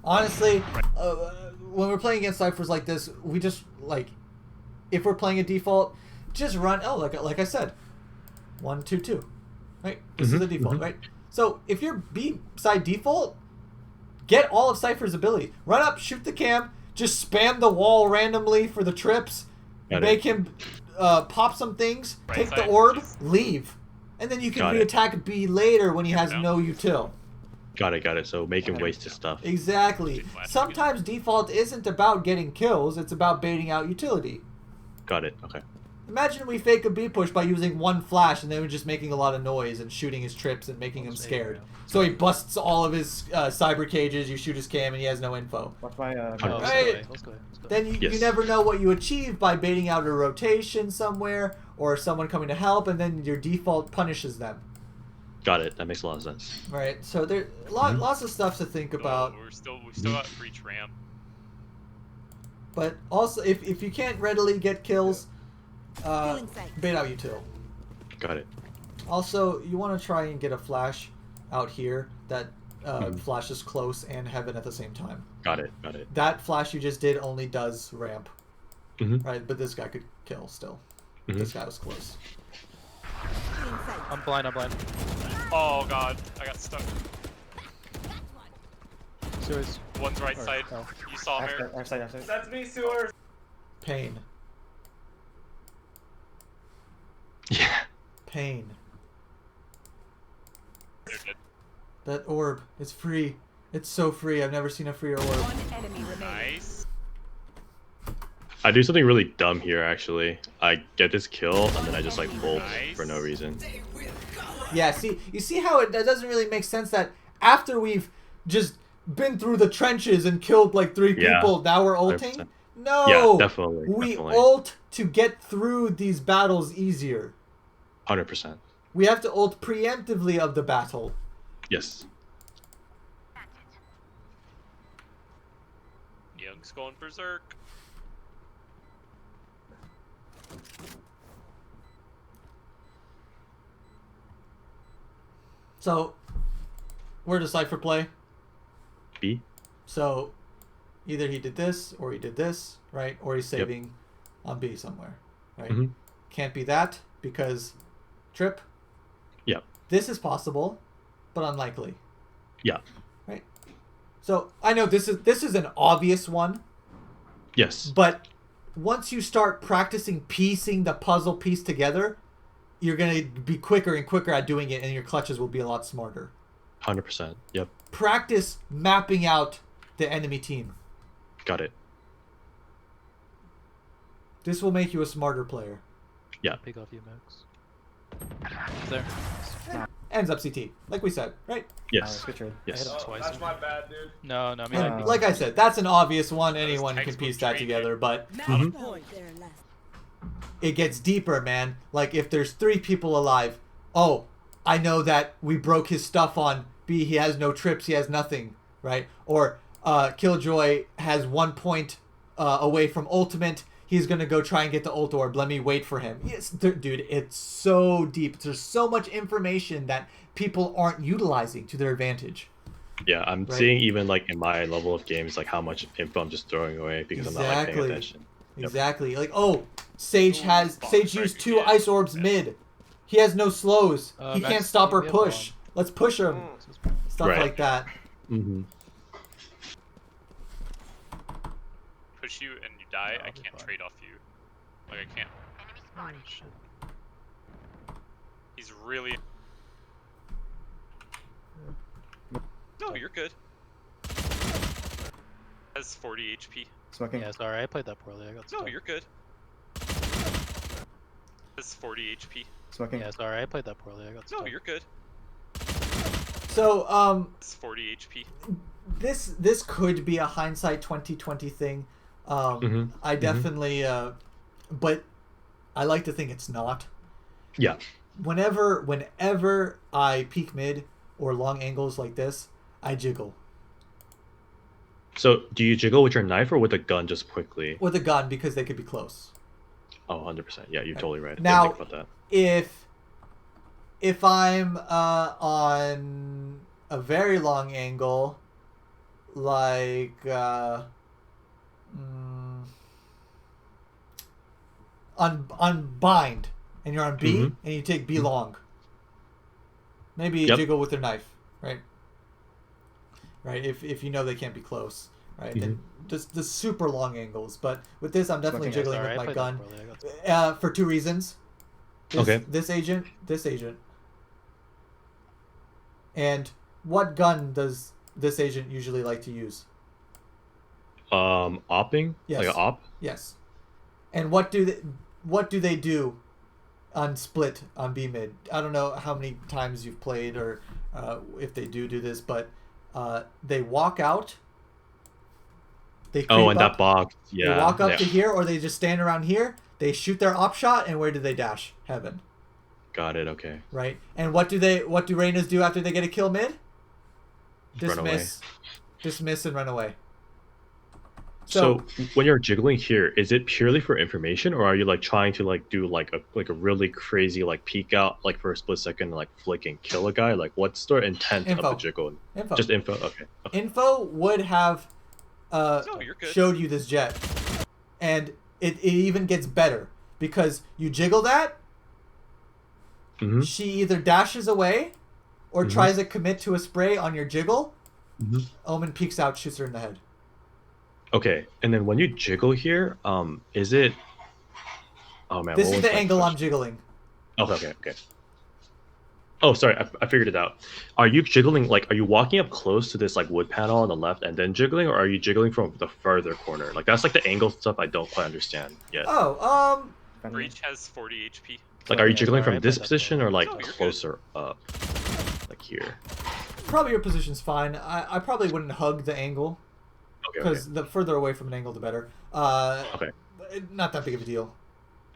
Honestly, when we're playing against ciphers like this, we just like, if we're playing a default, just run. Oh, like I said, 1-2-2, right? This is Mhm, the default, mhm. right? So if you're B side default, get all of Cypher's ability. Run up, shoot the cam, just spam the wall randomly for the trips, Got make it. him pop some things, Right take the side, orb, just- leave, and then you can Got it. re-attack B later when he has Yeah. no util. Got it. So make him waste his stuff. Exactly. Sometimes default isn't about getting kills, it's about baiting out utility. Got it. Okay. Imagine we fake a B push by using one flash and then we're just making a lot of noise and shooting his trips and making him scared. So he busts all of his cyber cages, you shoot his cam, and he has no info. Watch my Oh, Right. let's go. Then you Yes. never know what you achieve by baiting out a rotation somewhere or someone coming to help, and then your default punishes them. Got it. That makes a lot of sense. Right. So there lots of stuff to think about. we still got breach ramp. But also, if you can't readily get kills, Feeling safe. bait out util. Got it. Also, you want to try and get a flash out here that flashes close and heaven at the same time. Got it. That flash you just did only does ramp, Mhm. right? But this guy could kill still. Mhm. This guy was close. Feeling safe. I'm blind. Oh god, I got stuck. Sewers. One's right Or- side. oh. You saw her. Our side. That's me, sewers. Pain. Yeah. Pain. You're good. That orb is free. It's so free. I've never seen a freer orb. One enemy remaining. Nice. I do something really dumb here, actually. I get this kill, and then I just, like, bolt for no reason. Yeah, see, you see how it doesn't really make sense that after we've just been through the trenches and killed like 3 Yeah. people, now we're ulting? 100%. No! Yeah, definitely. We definitely. ult to get through these battles easier. 100%. We have to ult preemptively of the battle. Yes. Young's going berserk. So, where does Cypher play? B? So, either he did this, or he did this, right? Or he's saving on B somewhere, right? Mhm. Can't be that, because trip. Yep. This is possible, but unlikely. Yeah. Right? So, I know this is an obvious one, Yes. but once you start practicing piecing the puzzle piece together, you're going to be quicker and quicker at doing it, and your clutches will be a lot smarter. 100%. Yep. Practice mapping out the enemy team. Got it. This will make you a smarter player. Yeah. Pick off you, Max. There. Ends up CT, like we said, right? Yes. Good trade. I hit Yes. him twice. That's my bad, dude. No, I mean, And like I said, that's an obvious one. Anyone can textbook piece that training. together, but Match point. There left. it gets deeper, man. Like if there's 3 people alive, oh, I know that we broke his stuff on B. He has no trips. He has nothing, right? Or Killjoy has 1 point away from ultimate. He's gonna go try and get the ult orb. Let me wait for him. Yes, dude, it's so deep. There's so much information that people aren't utilizing to their advantage. Yeah, I'm Right. seeing even like in my level of games, like how much info I'm just throwing away because I'm not like paying Exactly. attention. Yep. Exactly. Like, oh, Sage Bomb used strike 2 again. ice orbs mid. He has no slows. He Max, can't stop or give me a push. bomb. Let's push him. Stuff Right. like that. Mm-hmm. Push you and you die. No, I I'll be can't fine. trade off you. Like I can't. Oh, shit. He's really. No, you're good. Has 40 HP. Smoking. Yeah, sorry, I played that poorly. I got No, stuck. you're good. Has 40 HP. Smoking. Yeah, sorry, I played that poorly. I got No, stuck. you're good. So, Has 40 HP. this could be a hindsight 2020 thing. Mhm. I definitely, but I like to think it's not. Yeah. Whenever I peek mid or long angles like this, I jiggle So do you jiggle with your knife or with a gun just quickly? with a gun because they could be close. Oh, 100%. Yeah, you're totally right. I Now- didn't think about If I'm on a very long angle, like on bind, and you're on B, Mhm. and you take B long, maybe you Yep. jiggle with your knife, right? Right. If you know they can't be close, right? Then just the super long angles. But with this, I'm definitely Smoking. jiggling Sorry, I with my played gun. that poorly. I got stuck. For 2 reasons. Okay. This agent, and what gun does this agent usually like to use? Opping? Yes. Like an op? Yes. And what do they do on split on B mid? I don't know how many times you've played or if they do this, but they walk out. They creep Oh, and up, that box. Yeah. They walk up yeah. to here, or they just stand around here. They shoot their op shot, and where do they dash? Heaven. Got it. Okay. Right. And what do Reynas do after they get a kill mid? Dismiss and run away. So when you're jiggling here, is it purely for information, or are you like trying to like do like a really crazy like peek out like for a split second, like flick and kill a guy? Like what's the intent of the jiggle? Info. Just info. Okay. Info would have you're good. showed you this jet, and it even gets better because you jiggle that. Mm-hmm. She either dashes away, or tries to commit to a spray on your jiggle. Mm-hmm. Omen peeks out, shoots her in the head. Okay, and then when you jiggle here, is it? Oh man, This what is was the my angle I'm question? jiggling. Okay. Oh, sorry, I figured it out. Are you jiggling like? Are you walking up close to this like wood panel on the left and then jiggling, or are you jiggling from the further corner? Like that's like the angle stuff I don't quite understand yet. Oh, Breach has 40 HP. Like, are you Okay, jiggling sorry, from I this played that position or like Oh, you're good. closer up, like here? probably your position's fine. I probably wouldn't hug the angle Okay. because the further away from an angle, the better. Okay. Not that big of a deal.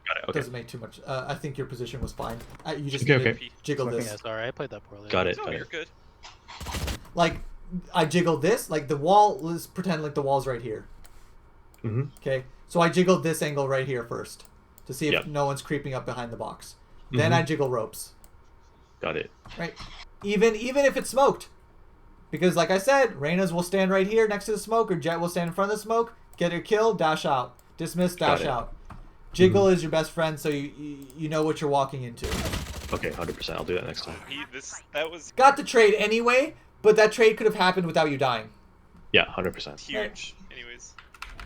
Got it. Okay. Doesn't make too much. I think your position was fine. You just Okay, need to okay. jiggle Yeah, this. sorry, I played that poorly. Got it. No, Got you're it. good. Like, I jiggle this. Like the wall. Let's pretend like the wall's right here. Mm-hmm. Okay. So I jiggled this angle right here first to see if Yep. no one's creeping up behind the box. Then Mhm. I jiggle ropes. Got it. Right. Even if it's smoked. Because like I said, Reyna's will stand right here next to the smoke, or Jet will stand in front of the smoke, get her kill, dash out. Dismiss, dash Got it. out. Jiggle is your best friend, so you know what you're walking into. Okay, 100%. I'll do that next time. That was Got the trade anyway, but that trade could have happened without you dying. Yeah, 100%. huge. Anyways,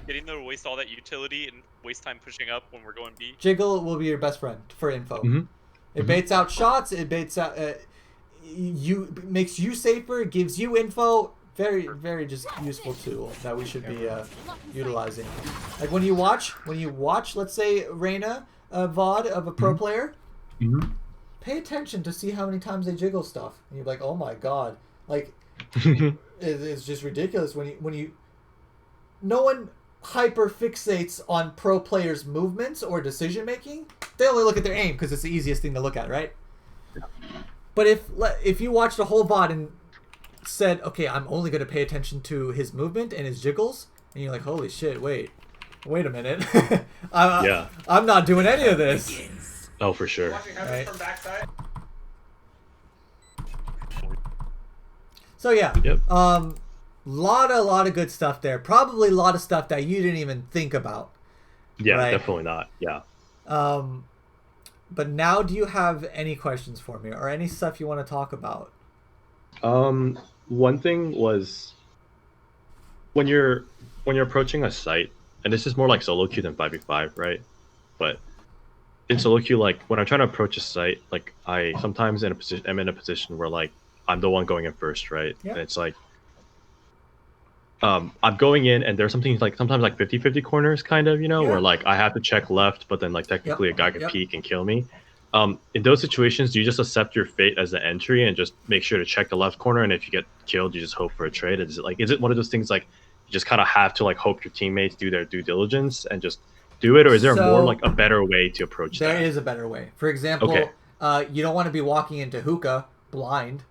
getting to waste all that utility and waste time pushing up when we're going B. Jiggle will be your best friend for info. Mhm. It Mhm. baits out shots. It baits out. Makes you safer. Gives you info. Very, very just useful tool that we should be utilizing. Like when you watch, let's say Reyna, a VOD of a pro player, Mhm. pay attention to see how many times they jiggle stuff, and you're like, oh my god, like it's just ridiculous when you. No one hyper fixates on pro players' movements or decision making. They only look at their aim because it's the easiest thing to look at, right? But if you watched a whole VOD and said, okay, I'm only going to pay attention to his movement and his jiggles, and you're like, holy shit, wait a minute. Yeah. I'm not doing any of this. Oh, for sure. Watching heaven Right. from backside. So yeah, Yep. lot of good stuff there. Probably a lot of stuff that you didn't even think about. Yeah, Right. definitely not. Yeah. But now, do you have any questions for me or any stuff you want to talk about? One thing was when you're approaching a site, and this is more like solo queue than 5v5, right? But in solo queue, like when I'm trying to approach a site, like I sometimes am in a position where like I'm the one going in first, right? Yeah. And it's like I'm going in and there's something like sometimes like 50-50 corners kind of, Yeah. where like I have to check left, but then like technically a guy could Yep. peek and kill me. In those situations, do you just accept your fate as the entry and just make sure to check the left corner? And if you get killed, you just hope for a trade? Is it one of those things like you just kind of have to like hope your teammates do their due diligence and just do it, or is there So- more like a better way to approach There that? is a better way. For example, Okay. You don't want to be walking into hookah blind.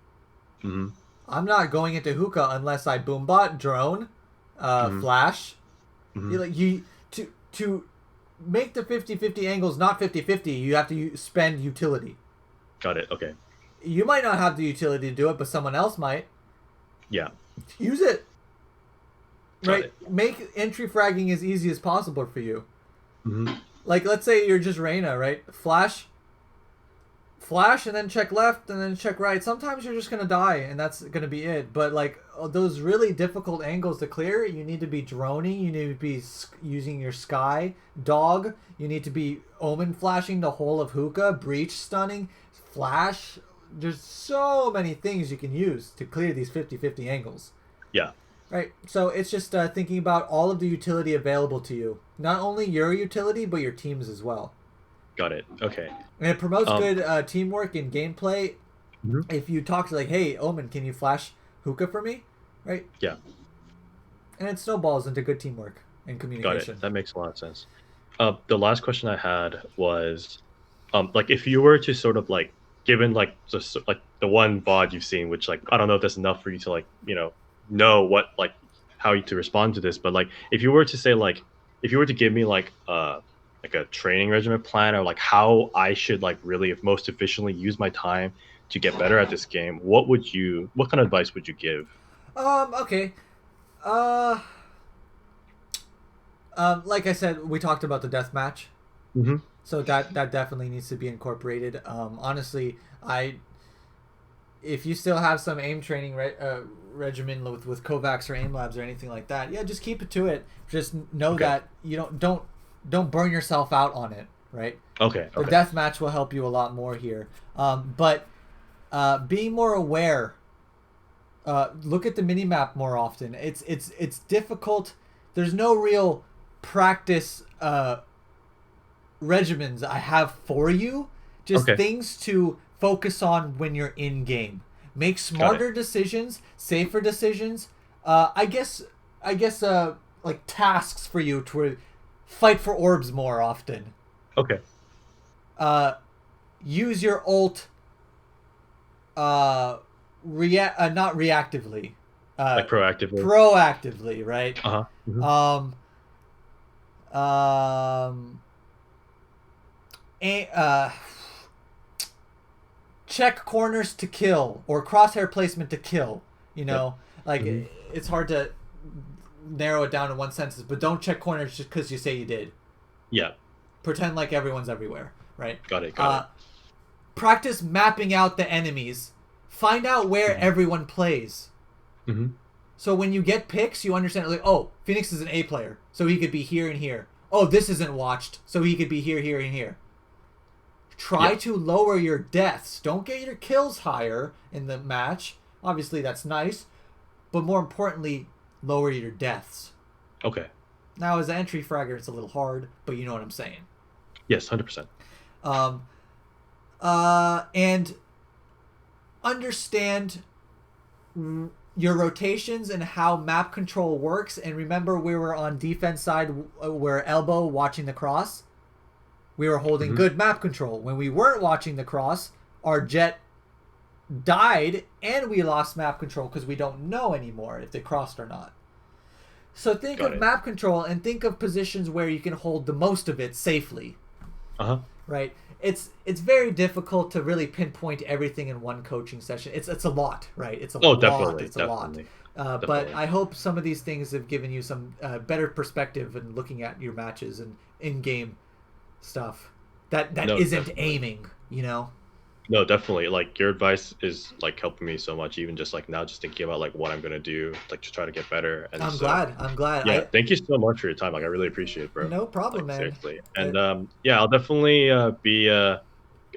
Hmm. I'm not going into hookah unless I boombot, drone, flash. Mhm. You to make the 50-50 angles not 50-50, you have to spend utility. Got it. Okay. You might not have the utility to do it, but someone else might. Yeah. Use it. Got Right? it. Make entry fragging as easy as possible for you. Hmm. Like, let's say you're just Reyna, right? Flash, and then check left, and then check right. Sometimes you're just going to die, and that's going to be it. But, like, those really difficult angles to clear, you need to be droning. You need to be using your sky dog. You need to be omen flashing the whole of hookah, breach stunning, flash, there's so many things you can use to clear these 50-50 angles. Yeah. Right. So it's just thinking about all of the utility available to you. Not only your utility, but your team's as well. Got it. Okay. And it promotes good teamwork and gameplay. Mhm. If you talk to like, hey, Omen, can you flash hookah for me? Right? Yeah. And it snowballs into good teamwork and Got communication. it. That makes a lot of sense. The last question I had was, like if you were to sort of like, given like just like the one VOD you've seen, which like I don't know if that's enough for you to like know what like how you to respond to this, but like if you were to say like if you were to give me like a training regimen plan or like how I should like really most efficiently use my time to get better at this game, what kind of advice would you give? Okay. Like I said, we talked about the death match. Mm-hmm. So that definitely needs to be incorporated. Honestly, if you still have some aim training regimen with Kovacs or aim labs or anything like that, yeah, just keep it to it. Just know that you don't burn yourself out on it, right? Okay. The death match will help you a lot more here. But being more aware, look at the mini map more often. It's difficult. There's no real practice regimens I have for you. Just things to focus on when you're in game. Make smarter decisions, safer decisions. I guess like tasks for you to fight for orbs more often. Okay. Use your ult not reactively. Like proactively. Proactively, right? Uh-huh. Mm-hmm. Check corners to kill or crosshair placement to kill. It's hard to narrow it down in one sentence, but don't check corners just because you say you did. Yeah. Pretend like everyone's everywhere, right? Got it. Practice mapping out the enemies. Find out where everyone plays. Mm-hmm. So when you get picks, you understand, like, oh, Phoenix is an A player, so he could be here and here. Oh, this isn't watched, so he could be here, here, and here. Try to lower your deaths. Don't get your kills higher in the match. Obviously, that's nice. But more importantly, lower your deaths. Okay. Now, as an entry fragger, it's a little hard, but you know what I'm saying. Yes, 100%. And understand your rotations and how map control works. And remember, we were on defense side, where elbow watching the cross. We were holding good map control. When we weren't watching the cross, our jet died and we lost map control because we don't know anymore if they crossed or not. So think of map control and think of positions where you can hold the most of it safely. Right? It's very difficult to really pinpoint everything in one coaching session. It's a lot, right? It's a lot. Definitely. It's a lot. But I hope some of these things have given you some better perspective in looking at your matches and in-game stuff that isn't aiming, No, definitely. Like your advice is like helping me so much, even just like now, just thinking about like what I'm gonna do, like just try to get better. And I'm glad. Yeah, thank you so much for your time. Like I really appreciate it, bro. No problem, man. Seriously. And yeah, I'll definitely be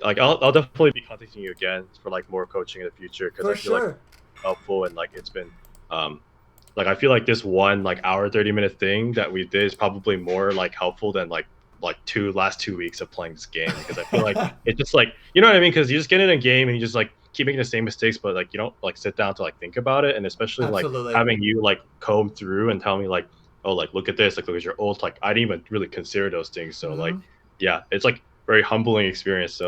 like I'll definitely be contacting you again for like more coaching in the future because I feel like it's helpful and like it's been like I feel like this one like hour 30-minute thing that we did is probably more like helpful than like last 2 weeks of playing this game because I feel like it's just like you know what I mean because you just get in a game and you just like keep making the same mistakes but like you don't like sit down to like think about it and especially like having you like comb through and tell me like oh like look at this like look at your ult like I didn't even really consider those things so like yeah it's like very humbling experience so